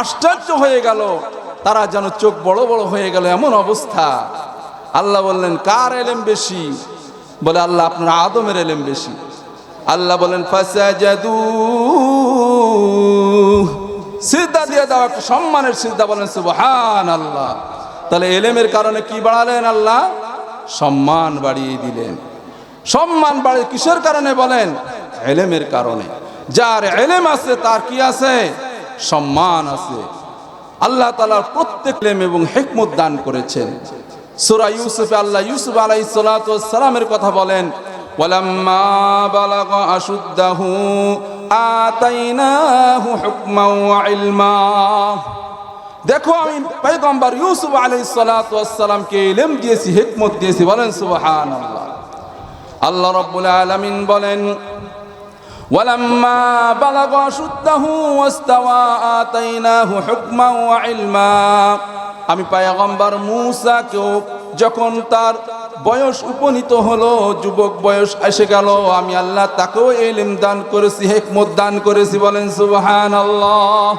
[SPEAKER 1] আশ্চর্য হয়ে গেল, তারা যেন চোখ বড় বড় হয়ে গেল, এমন অবস্থা। আল্লাহ বললেন কার ইলম বেশি? বলে আল্লাহ আপনার আদমের ইলম বেশি। আল্লাহ বলেন ফাসাজাদু, সিজদা দিয়ে দাও, একটা সম্মানের সিজদা। বলেন সুবহানাল্লাহ। তাহলে ইলমের কারণে কি বাড়ালেন আল্লাহ? সম্মান বাড়িয়ে দিলেন। সম্মান বাড়ে কিসের কারণে? বলেন ইলমের কারণে। যার ইলম আছে তার কি আছে? সম্মান আছে। আল্লাহ তাআলা প্রত্যেক ইলম এবং হিকমত দান করেছেন। সূরা ইউসুফে আল্লাহ ইউসুফ আলাইহিস সালাতু ওয়াস সালামের কথা বলেন ওয়ালাম্মা বালাগা আশুদ্দাহু আতাইনাহু হুকমান ওয়া ইলমা। দেখো আমি পয়গম্বর ইউসুফ আলাইহিস সালাতু ওয়াস সালামকে ইলম দিয়েছি, হিকমত দিয়েছি। বলেন সুবহানাল্লাহ। আল্লাহ রাব্বুল আলামিন বলেন ওয়ালাম্মা বালাগা আশুদ্দাহু ওয়াস্তাওয়া আতাইনাহু হুকমান ওয়া ইলমা। আমি পয়গম্বর মূসাকেও যখন তার বয়স উপনীত হলো, যুবক বয়স এসে গেল, আমি আল্লাহ তাকেও ইলম দান করেছি, হিকমত দান করেছি। বলেন সুবহানাল্লাহ।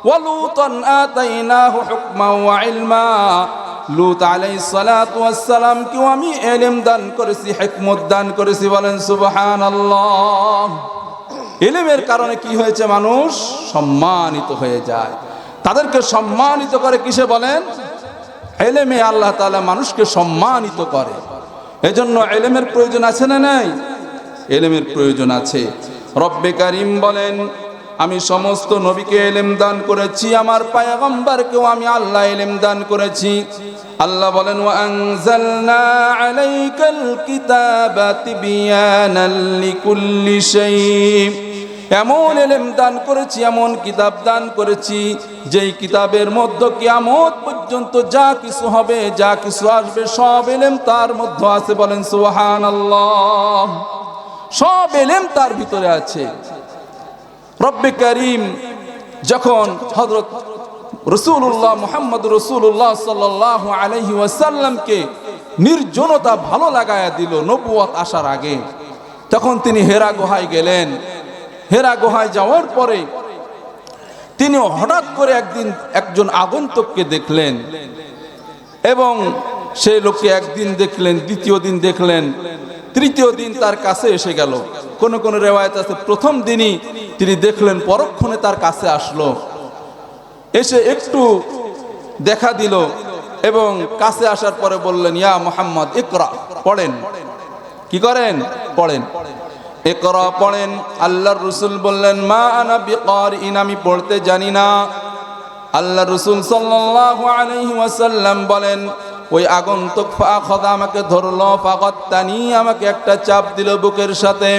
[SPEAKER 1] ওয়া লূতান আতাইনাহু হুকমান ওয়া ইলমা, লূত আলাইহিস সালাতু ওয়াস সালাম কেও আমি ইলম দান করেছি, হিকমত দান করেছি। বলেন সুবহানাল্লাহ। ইলমের কারণে কি হয়েছে? মানুষ সম্মানিত হয়ে যায়। তাদেরকে সম্মানিত করে কিসে? বলেন ইলমে আল্লাহ তাআলা মানুষকে সম্মানিত করে। এজন্য ইলমের প্রয়োজন আছে না নাই? ইলমের প্রয়োজন আছে। রব্বে কারীম বলেন, আমি সমস্ত নবীকে ইলম দান করেছি, আমার পয়গম্বরকেও আমি আল্লাহ ইলম দান করেছি। আল্লাহ বলেন, ওয়া আনজালনা আলাইকাল কিতাবা তিবয়ানাল লিকুল্লি শাই, এমন ইলম দান করেছি, এমন কিতাব দান করেছি, যেই কিতাবের মধ্যে কিয়ামত পর্যন্ত যা কিছু হবে, যা কিছু আসবে, সব ইলম তার মধ্যে আছে। বলেন সুবহানাল্লাহ। সব ইলম তার ভিতরে আছে। রব্বে কারীম যখন হযরত রাসূলুল্লাহ মুহাম্মদ রাসূলুল্লাহ সাল্লাল্লাহু আলাইহি ওয়াসাল্লামকে নির্জনতা ভালো লাগায়া দিল নবুয়ত আসার আগে, তখন তিনি হেরা গুহায় গেলেন। হেরা গুহায় যাওয়ার পরে তিনি হঠাৎ করে একদিন একজন আগন্তুককে দেখলেন, এবং সেই লোককে একদিন দেখলেন, দ্বিতীয় দিন দেখলেন, তৃতীয় দিন তার কাছে এসে গেল। কোন কোন রিওয়ায়াত আছে প্রথম দিনই তিনি দেখলেন, পরক্ষণে তার কাছে আসলো, এসে একটু দেখা দিল, এবং কাছে আসার পরে বললেন, ইয়া মুহাম্মদ ইকরা, পড়েন। কি করেন? পড়েন। ইকরা পড়েন। আল্লাহর রাসূল বললেন, মা আনা বিকারিন, আমি পড়তে জানি না। আল্লাহর রাসূল সাল্লাল্লাহু আলাইহি ওয়াসাল্লাম বলেন, ওই আগন্তুক ফাখাযা, আমাকে ধরলো, ফাগাত্তানি, আমাকে একটা চাপ দিল বুকের সাথে।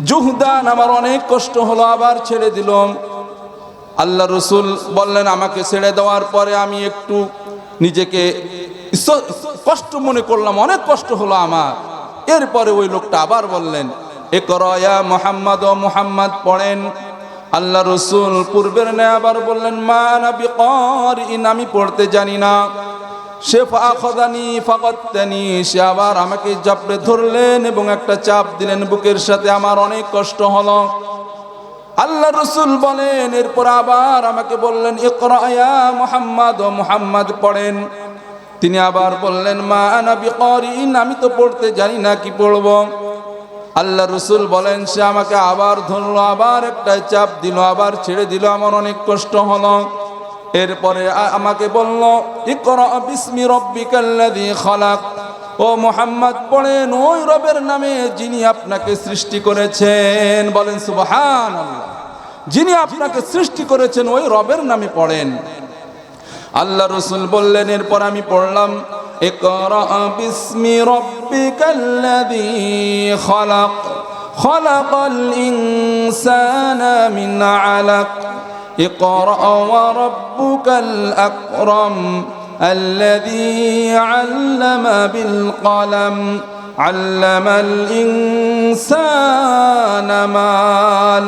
[SPEAKER 1] জুহদান, আমার অনেক কষ্ট হলো, আবার ছেড়ে দিল। আল্লাহ রাসূল বললেন, আমাকে ছেড়ে দেওয়ার পরে আমি একটু নিজেকে কষ্ট মনে করলাম, অনেক কষ্ট হলো আমার। এরপরে ওই লোকটা আবার বললেন, ইকরা ইয়া মুহাম্মদ, ও মুহাম্মদ পড়েন। আল্লাহ রাসূল পূর্বের ন্যায় আবার বললেন, মা আনা বিকারিন, আমি পড়তে জানি না। সে ফাখাযানি ফাগাত্তানি, সে আবার আমাকে জাপড়ে ধরলেন এবং একটা চাপ দিলেন বুকের সাথে, আমার অনেক কষ্ট হলো। আল্লাহ রাসূল বলেন, এরপর আবার আমাকে বললেন, ইকরা ইয়া মুহাম্মদ, ও মুহাম্মদ পড়েন। তিনি আবার বললেন, মা আনা বিকারিন, আমি তো পড়তে জানি না, কি পড়ব? আল্লাহ রাসূল বলেন, সে আমাকে আবার ধরলো, আবার একটা চাপ দিল, আবার ছেড়ে দিল, আমার অনেক কষ্ট হলো। এরপরে আমাকে বলল, ইকরা বিসমি রাব্বিকাল্লাযী খালাক, ও মুহাম্মদ পড়েন ওই রবের নামে যিনি আপনাকে সৃষ্টি করেছেন। বলেন সুবহানাল্লাহ। যিনি আপনাকে সৃষ্টি করেছেন ওই রবের নামে পড়েন। আল্লাহ রাসূল বললেন, এরপর আমি পড়লাম, ইকরা বিসমি রাব্বিকাল্লাযী খালাক, খালাকাল ইনসানা মিন আলাক, ইকরা ওয়া রাব্বুকাল আকরাম, الذي علم بالقلم علم الإنسان ما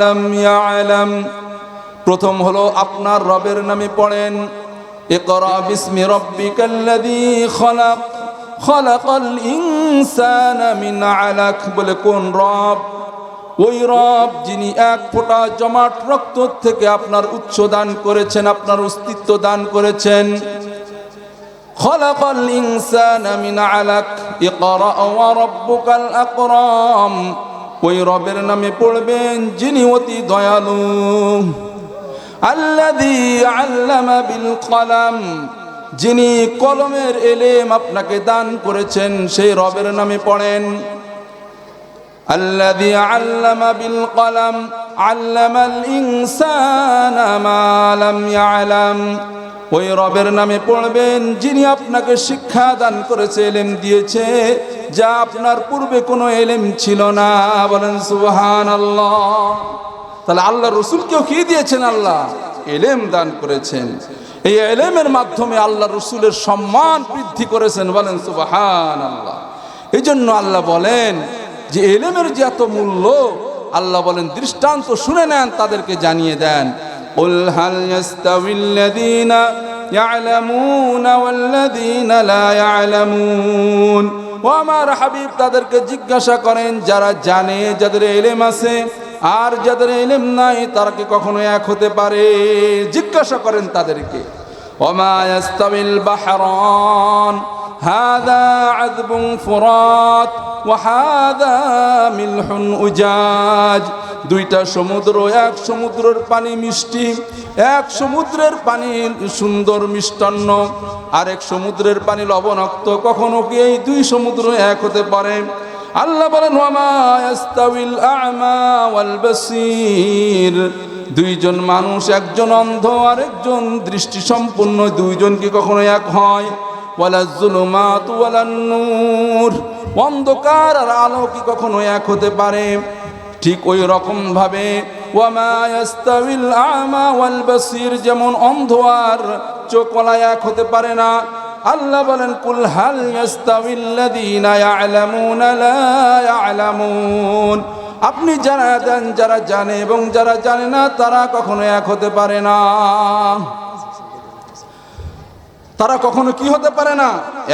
[SPEAKER 1] لم يعلم। প্রথম হলো আপনার রবের নামে পড়েন, ইকরা বিসমি রাব্বিকাল্লাযী খালাক, খালাকাল ইনসানা মিন আলাক। বলে কোন রব? ওই রব যিনি এক ফোঁটা জমাট রক্ত থেকে আপনার উৎস দান করেছেন, আপনার অস্তিত্ব দান করেছেন। খালাকাল ইনসানা মিন আলাক, ইকরা ওয়া রাব্বুকাল আকরাম। ওই রবের নামে পড়বেন যিনি অতি দয়ালু। আল্লাযী আল্লামা বিল কলম, যিনি কলমের ইলম আপনাকে দান করেছেন, সেই রবের নামে পড়েন। আল্লাযী আল্লামা বিল কলম আল্লামাল ইনসানা মা লাম ইয়ালাম। ওই রবের নামে পড়বেন যিনি আপনাকে শিক্ষা দান করেছে, ইলম দিয়েছে, যা আপনার পূর্বে কোনো ইলম ছিল না। বলেন সুবহানাল্লাহ। তাহলে আল্লাহ রাসূলকেও কি দিয়েছেন? আল্লাহ ইলম দান করেছেন। এই ইলমের মাধ্যমে আল্লাহ রাসূলের সম্মান বৃদ্ধি করেছেন। বলেন সুবহানাল্লাহ। এই জন্য আল্লাহ বলেন যে ইলমের যে এত মূল্য, আল্লাহ বলেন দৃষ্টান্ত শুনে নেন, তাদেরকে জানিয়ে দেন। قل هل يستوي الذين ইয়ালামুনা ওয়াল্লাযীনা লা ইয়ালামুন। ও আমার হাবিব তাদেরকে জিজ্ঞাসা করেন যারা জানে, যাদের ইলম আছে, আর যাদের ইলম নাই তারা কি কখনো এক হতে পারে? জিজ্ঞাসা করেন তাদেরকে। ওমা ইয়াস্তাবিল বাহরান হাযা আযবুন ফুরাত ওয়া হাযা মিলহুন উজাজ। দুইটা সমুদ্র, এক সমুদ্রের পানি মিষ্টি, এক সমুদ্রের পানি সুন্দর মিষ্টান্ন, আরেক সমুদ্রের পানি লবণাক্ত। কখনো কি এই দুই সমুদ্র এক হতে পারে? আল্লাহ বলেন ওয়ামা ইয়াস্তাউল আ'মা ওয়াল বাসীর। দুইজন মানুষ, একজন অন্ধ আর একজন দৃষ্টি সম্পন্ন, দুইজন কি কখনো এক হয়? ওয়ালা যুলুমাত ওয়ালান নূর। অন্ধকার আর আলো কি কখনো এক হতে পারে? ঠিক ওই রকম ভাবে ওয়ামা ইয়াস্তাউল আ'মা ওয়াল বাসীর, যেমন অন্ধ আর চোখওয়ালা এক হতে পারে না। আল্লাহ বলেন কুল হাল ইয়াস্তাউিল্লাযীনা ইয়ালামুনা লা ইয়ালামুন। আপনি জানায়া দেন যারা জানে এবং যারা জানে না তারা কখনো এক হতে পারে না। তারা কখনো কি হতে পারে না?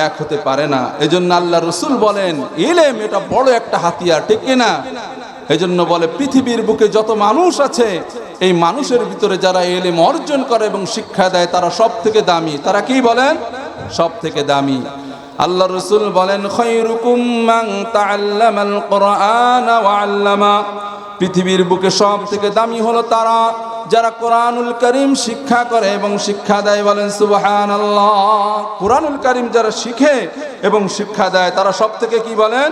[SPEAKER 1] এক হতে পারে না। এজন্য আল্লাহ রাসূল বলেন ইলম এটা বড় একটা হাতিয়ার, ঠিক কি না? এজন্য বলে পৃথিবীর বুকে যত মানুষ আছে, এই মানুষের ভিতরে যারা ইলম অর্জন করে এবং শিক্ষা দেয় তারা সব থেকে দামি। তারা কি বলেন? সব থেকে দামি। আল্লাহ রাসূল বলেন খায়রুকুম মান তাআল্লামাল কুরআন ওয়া আল্লামা। পৃথিবীর বুকে সব থেকে দামি হলো তারা যারা কোরআনুল কারীম শিক্ষা করে এবং শিক্ষা দেয়। বলেন সুবহানাল্লাহ। কোরআনুল কারীম যারা শিখে এবং শিক্ষা দেয় তারা সব থেকে কি বলেন?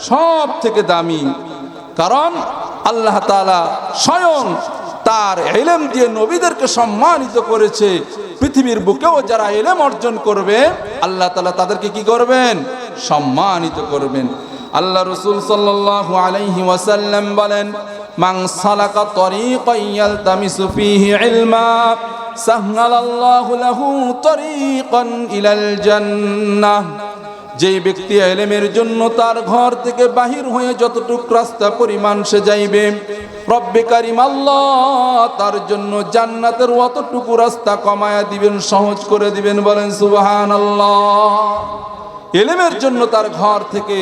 [SPEAKER 1] সব থেকে দামি। কারণ আল্লাহ তাআলা স্বয়ং তার ইলম দিয়ে নবীদেরকে সম্মানিত করেছে। পৃথিবীর বুকেও যারা ইলম অর্জন করবে আল্লাহ তাআলা তাদেরকে কি করবেন? সম্মানিত করবেন। আল্লাহ রাসূল সাল্লাল্লাহু আলাইহি ওয়াসাল্লাম বলেন মান সালাকা তরিকান ইয়ালতামিসু ফীহি ইলমা সাহহালাল্লাহু লাহু তরিকান ইলাল জান্নাহ। যে ব্যক্তি ইলমের জন্য তার ঘর থেকে বাহির হয়ে যতটুকু রাস্তা পরিমাণ সে যাইবে, রব্বে কারীম আল্লাহ তার জন্য জান্নাতের অতটুকু রাস্তা কমায়া দিবেন, সহজ করে দিবেন। বলেন সুবহানাল্লাহ। ইলমের জন্য তার ঘর থেকে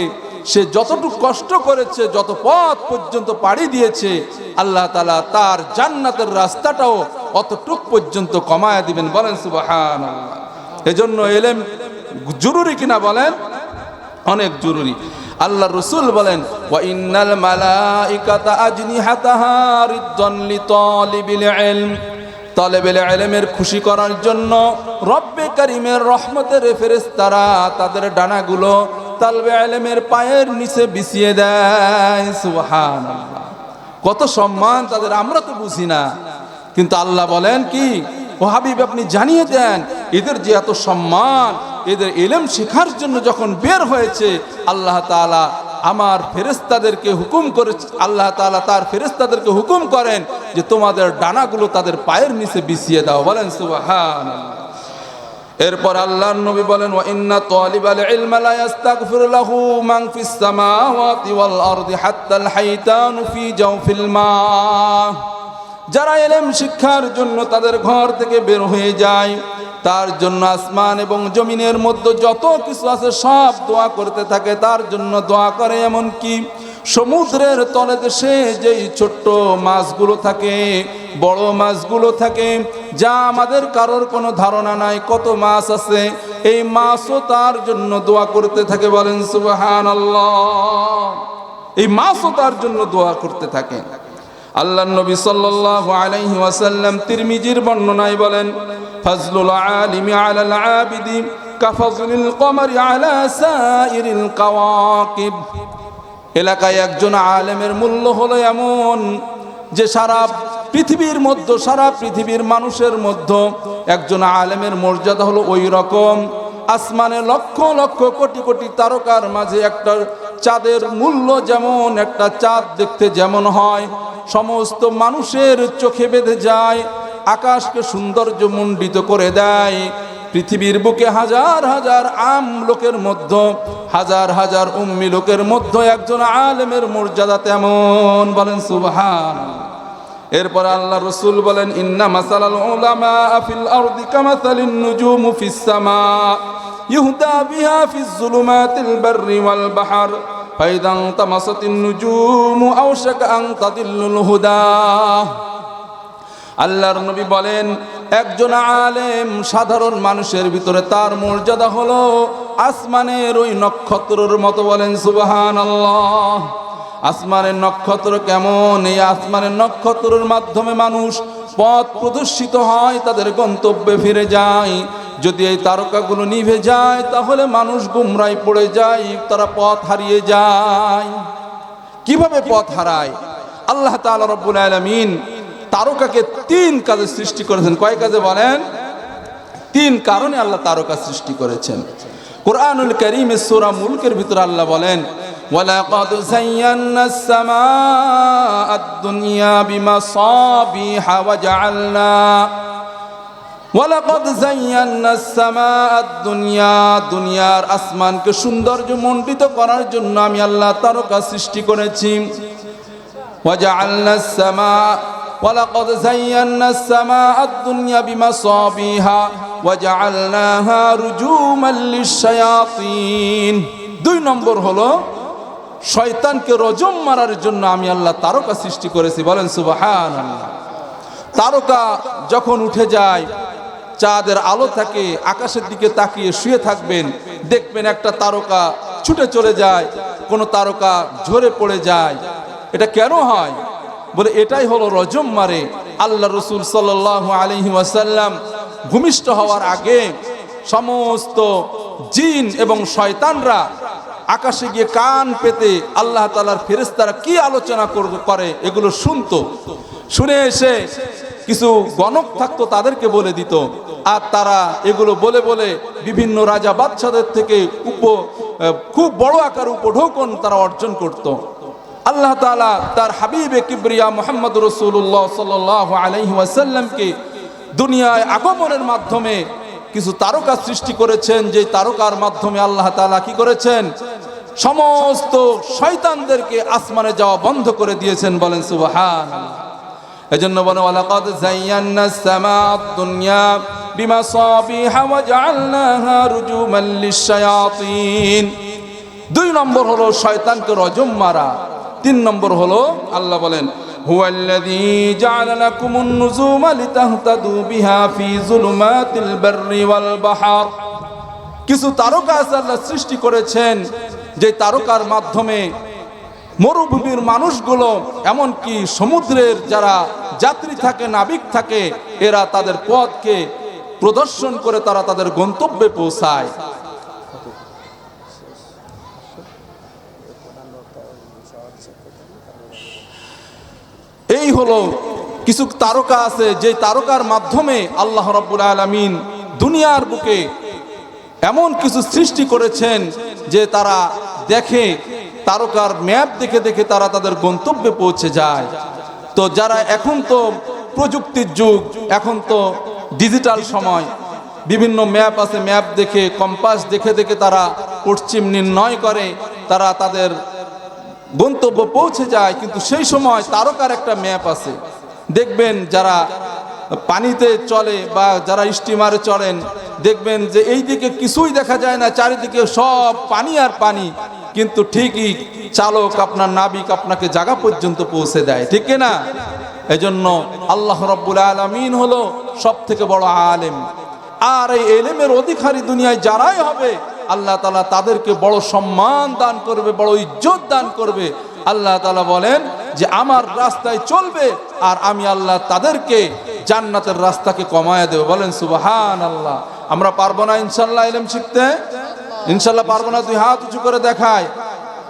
[SPEAKER 1] সে যতটুকু কষ্ট করেছে, যত পথ পর্যন্ত পাড়ি দিয়েছে, আল্লাহ তাআলা তার জান্নাতের রাস্তাটাও অতটুকু পর্যন্ত কমায়া দিবেন। বলেন সুবহানাল্লাহ। এজন্য ইলম জরুরি কিনা বলেন? অনেক জরুরি। আল্লাহ রাসূল বলেন ওয়া ইন্নাল মালাইকাতা আজনিহাতাহা রিদ্দান লিতালিবিল ইলম। তালেবেল ইলমের খুশি করার জন্য রব্বে কারীমের রহমতের ফেরেশতারা তাদের ডানাগুলো তালেবে ইলমের পায়ের নিচে বিছিয়ে দেয়। সুবহানাল্লাহ। কত সম্মান তাদের, আমরা তো বুঝি না, কিন্তু আল্লাহ বলেন কি ও হাবিব আপনি জানিয়ে দেন এদের যে এত সম্মান, এদের ইলম শেখার জন্য যখন বের হয়েছে আল্লাহ তাআলা আমার ফেরেশতাদেরকে হুকুম করে, আল্লাহ তাআলা তার ফেরেশতাদেরকে হুকুম করেন যে তোমাদের ডানাগুলো তাদের পায়ের নিচে বিছিয়ে দাও। বলেন সুবহানাল্লাহ। এরপর আল্লাহর নবী বলেন ওয়া ইন্না তালিবাল ইলমা লা ইস্তাগফিরু লাহু মান ফিস সামাওয়াতি ওয়াল আরদি হাত্তাল হাইতানু ফি জাওফিল মা। যারা ইলম শিক্ষার জন্য তাদের ঘর থেকে বের হয়ে যায় তার জন্য আসমান এবং জমিনের মধ্যে যত কিছু আছে সব দোয়া করতে থাকে, তার জন্য দোয়া করে। এমনকি সমুদ্রের তলে দেশে যেই ছোট্ট মাছগুলো থাকে, বড় মাছগুলো থাকে, যা আমাদের কারোর কোনো ধারণা নাই কত মাছ আছে, এই মাছও তার জন্য দোয়া করতে থাকে। বলেন সুবহানাল্লাহ। এই মাছও তার জন্য দোয়া করতে থাকে। আল্লাহর নবী সাল্লাল্লাহু আলাইহি ওয়াসাল্লাম তিরমিজির বর্ণনায় বলেন ফাজলুল আলিমি আলাল আবিদি কাফাজলিল কমারি আলা সাইরিল কাওয়াকিব। এলাকায় একজন আলেমের মূল্য হলো এমন যে সারা পৃথিবীর মধ্যে, সারা পৃথিবীর মানুষের মধ্যে একজন আলেমের মর্যাদা হলো ওই রকম আসমানে লক্ষ লক্ষ কোটি কোটি তারকার মাঝে একটা চাঁদের মূল্য যেমন, একটা চাঁদ দেখতে যেমন হয়, সমস্ত মানুষের চোখে বেঁধে যায়, আকাশকে সৌন্দর্য মণ্ডিত করে দেয়। পৃথিবীর বুকে হাজার হাজার আম লোকের মধ্যে, হাজার হাজার উম্মি লোকের মধ্যে একজন আলেমের মর্যাদা তেমন। বলেন সুবহানাল্লাহ। এরপরে আল্লাহ রসুল বলেন, ইন্না মাসালাল উলামা ফিল আরদি কামাসালিন নুজুমু ফিস সামা ইউহদা বিহা ফিজ যুলুমাতিল বাররি ওয়াল বাহর ফাইদা তামাসাতিন নুজুমু আওশাকা আন তাদিল্লুল হুদা। আল্লাহর নবী বলেন, একজন আলেম সাধারণ মানুষের ভিতরে তার মর্যাদা হলো আসমানের ওই নক্ষত্রের মতো। বলেন সুবহানাল্লাহ। আসমানের নক্ষত্র কেমন? এই আসমানের নক্ষত্রের মাধ্যমে মানুষ পথ প্রদর্শিত হয়, তাদের গন্তব্যে ফিরে যায়। যদি এই তারকাগুলো নিভে যায় তাহলে মানুষ গুমরায় পড়ে যায়, তারা পথ হারিয়ে যায়। কিভাবে পথ হারায়? আল্লাহ তাআলা রব্বুল আলামিন তারকাকে 3 কাজে সৃষ্টি করেছেন। কয় কাজে বলেন? 3 কারণে আল্লাহ তারকা সৃষ্টি করেছেন। কুরআনুল কারীমের সূরা মুলকের ভিতরে আল্লাহ বলেন, ওয়ালাকাদ যায়্যানাস সামাআদ দুনিয়া বিমাসাবিহা ওয়াজআলনা ওয়ালাকাদ যায়্যানাস সামাআদ দুনিয়া, দুনিয়ার আসমানকে সৌন্দর্য মণ্ডিত করার জন্য আমি আল্লাহ তারকা সৃষ্টি করেছি। ওয়াজআলনাস সামা ওয়ালাকাদ যায়্যানাস সামাআদ দুনিয়া বিমাসাবিহা ওয়াজআলনাহা রুজুমান লিশ-শায়াতিন। 2 নম্বর হলো শয়তানকে রজম মারার জন্য আমি আল্লাহ তারকা সৃষ্টি করেছি। বলেন সুবহানাল্লাহ। তারকা যখন উঠে যায়, চাঁদের আলো থাকে, আকাশের দিকে তাকিয়ে শুয়ে থাকবেন, দেখবেন একটা তারকা ছুটে চলে যায়, কোন তারকা ঝরে পড়ে যায়। এটা কেন হয়? বলে এটাই হলো রজম মারে। আল্লাহ রাসূল সাল্লাল্লাহু আলাইহি ওয়াসাল্লাম ভূমিষ্ঠ হওয়ার আগে সমস্ত জিন এবং শয়তানরা আকাশে গিয়ে কান পেতে আল্লাহ তাআলার ফেরেশতারা কি আলোচনা করে এগুলো শুনতো। শুনে এসে কিছু গণক থাকতো, তাদেরকে বলে দিত, আর তারা এগুলো বলে বলে বিভিন্ন রাজা বাদশাদের থেকে খুব বড় আকার উপঢৌকন তারা অর্জন করত। আল্লাহ তাআলা তার হাবিবে কিবরিয়া মুহাম্মদ রাসূলুল্লাহ সাল্লাল্লাহু আলাইহি ওয়াসাল্লামকে দুনিয়ায় আগমনের মাধ্যমে কিছু তারকা সৃষ্টি করেছেন, যে তারকার মাধ্যমে আল্লাহ তাআলা কি করেছেন? সমস্ত শয়তানদেরকে আসমানে যাওয়া বন্ধ করে দিয়েছেন। বলেন সুবহানাল্লাহ। এজন্য বলেন, ওয়ালাকাদ যায়্যানাস সামাআদ দুনিয়া বিমাসাবিহা ওয়াজআলনাহা রুজুমান লিশ-শায়াতিন। 2 নম্বর হলো শয়তানকে রজম মারা। 3 নম্বর হলো আল্লাহ বলেন, হুয়াল্লাযী জাআলা লাকুমুন নুজুমা লিতাহতাদু বিহা ফি যুলুমাতিল বাররি ওয়াল বাহর। কিছু তারকা আল্লাহ সৃষ্টি করেছেন, যে তারকার মাধ্যমে মরুভূমির মানুষগুলো, এমনকি সমুদ্রের যারা যাত্রী থাকে, নাবিক থাকে, এরা তাদের পথকে প্রদর্শন করে তারা তাদের গন্তব্যে পৌঁছায়। এই হলো কিছু তারকা আছে, যে তারকার মাধ্যমে আল্লাহ রাব্বুল আলামিন দুনিয়ার বুকে এমন কিছু সৃষ্টি করেছেন যে তারা দেখে, তারকার ম্যাপ দেখে দেখে তারা তাদের গন্তব্যে পৌঁছে যায়। তো যারা এখন তো প্রযুক্তির যুগ, এখন তো ডিজিটাল সময়, বিভিন্ন ম্যাপ আছে, ম্যাপ দেখে, কম্পাস দেখে দেখে তারা পশ্চিম নির্ণয় করে তারা তাদের গন্তব্য পৌঁছে যায়। কিন্তু সেই সময় তারকার একটা ম্যাপ আছে। দেখবেন যারা পানিতে চলে বা যারা স্টিমারে চলেন, দেখবেন যে এই দিকে কিছুই দেখা যায় না, চারিদিকে সব পানি আর পানি, কিন্তু ঠিকই চালক আপনার নাবিক আপনাকে জায়গা পর্যন্ত পৌঁছে দেয়, ঠিক না? এজন্য আল্লাহ রাব্বুল আলামিন হলো সবথেকে বড় আলেম। আর এই ইলমের অধিকারী দুনিয়ায় যারাই হবে, আল্লাহ তাআলা তাদেরকে বড় সম্মান দান করবে, বড় ইজ্জত দান করবে। আল্লাহ তাআলা বলেন যে আমার রাস্তায় চলবে আর আমি আল্লাহ তাদেরকে জান্নাতের রাস্তাকে কমায়া দেব। বলেন সুবহানাল্লাহ। আমরা পারবো না ইনশাআল্লাহ ইলম শিখতে? ইনশাআল্লাহ পারবো না? 2 হাত উঁচু করে দেখায়।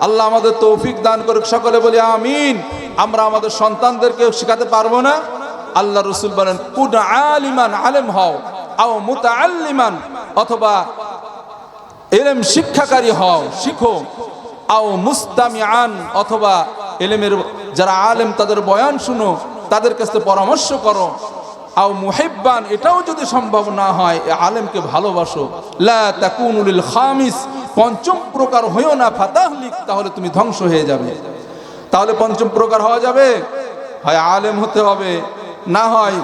[SPEAKER 1] আল্লাহ আমাদের তৌফিক দান করুক, সকলে বলি আমিন। আমরা আমাদের সন্তানদেরকে শেখাতে পারবো না? আল্লাহ রাসূল বলেন, কুন আলিমান, আলেম হও, আও মুতাআল্লিমান, অথবা ইলম শিক্ষাকারী হও, শিখো, আও মুস্তামিআন, অথবা ইলমের যারা আলেম তাদের বয়ান শুনো, তাদের কাছে পরামর্শ করো, আও মুহিব্বান, এটাও যদি সম্ভব না হয় আলেমকে ভালোবাসো, লা তাকুনু লিল খামিস, 5ম প্রকার হইও না, ফাতাহলিক, তাহলে তুমি ধ্বংস হয়ে যাবে। তাহলে 5ম প্রকার হওয়া যাবে? হয় আলেম হতে হবে, না হয়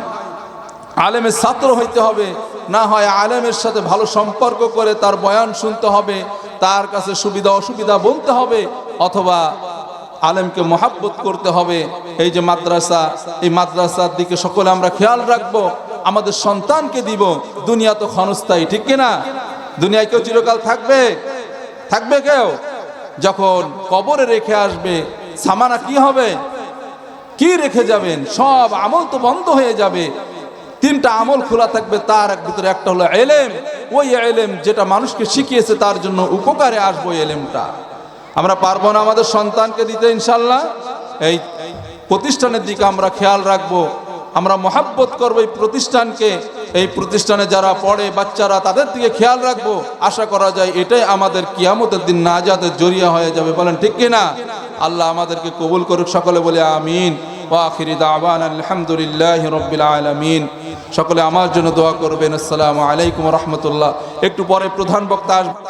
[SPEAKER 1] আলেমের ছাত্র হইতে হবে, না হয় আলেমের সাথে ভালো সম্পর্ক করে তার বয়ান শুনতে হবে, তার কাছে সুবিধা অসুবিধা বলতে হবে, অথবা আলেমকে মহাব্বত করতে হবে। এই যে মাদ্রাসা, এই মাদ্রাসার দিকে সকলে আমরা খেয়াল রাখবো, আমাদের সন্তানকে দিব। দুনিয়া তো ক্ষণস্থায়ী, ঠিক কিনা? দুনিয়ায় কেউ চিরকাল থাকবে? থাকবে কেউ? যখন কবরে রেখে আসবে, সামানা কি হবে? কি রেখে যাবেন? সব আমল তো বন্ধ হয়ে যাবে। তিনটা আমল খোলা থাকবে, তার ভিতরে একটা হলো এলেম। ওই এলেম যেটা মানুষকে শিখিয়েছে তার জন্য উপকারে আসবো এলেমটা। আমরা পারবো না আমাদের সন্তানকে দিতে? ইনশাল্লাহ এই প্রতিষ্ঠানের দিকে আমরা খেয়াল রাখবো, আমরা মহাব্বত করবো এই প্রতিষ্ঠানকে। এই প্রতিষ্ঠানে যারা পড়ে বাচ্চারা, তাদের দিকে খেয়াল রাখবো। আশা করা যায় এটাই আমাদের কিয়ামতের দিন নাজাতের জরিয়া হয়ে যাবে। বলেন ঠিক কিনা? আল্লাহ আমাদেরকে কবুল করুক, সকলে বলে আমিন। ওয়া আখিরি দাওয়ানা আলহামদুলিল্লাহি রাব্বিল আলামিন। সকলে আমার জন্য দোয়া করবেন। আসসালামু আলাইকুম ওয়া রাহমাতুল্লাহ। একটু পরে প্রধান বক্তা আসবে।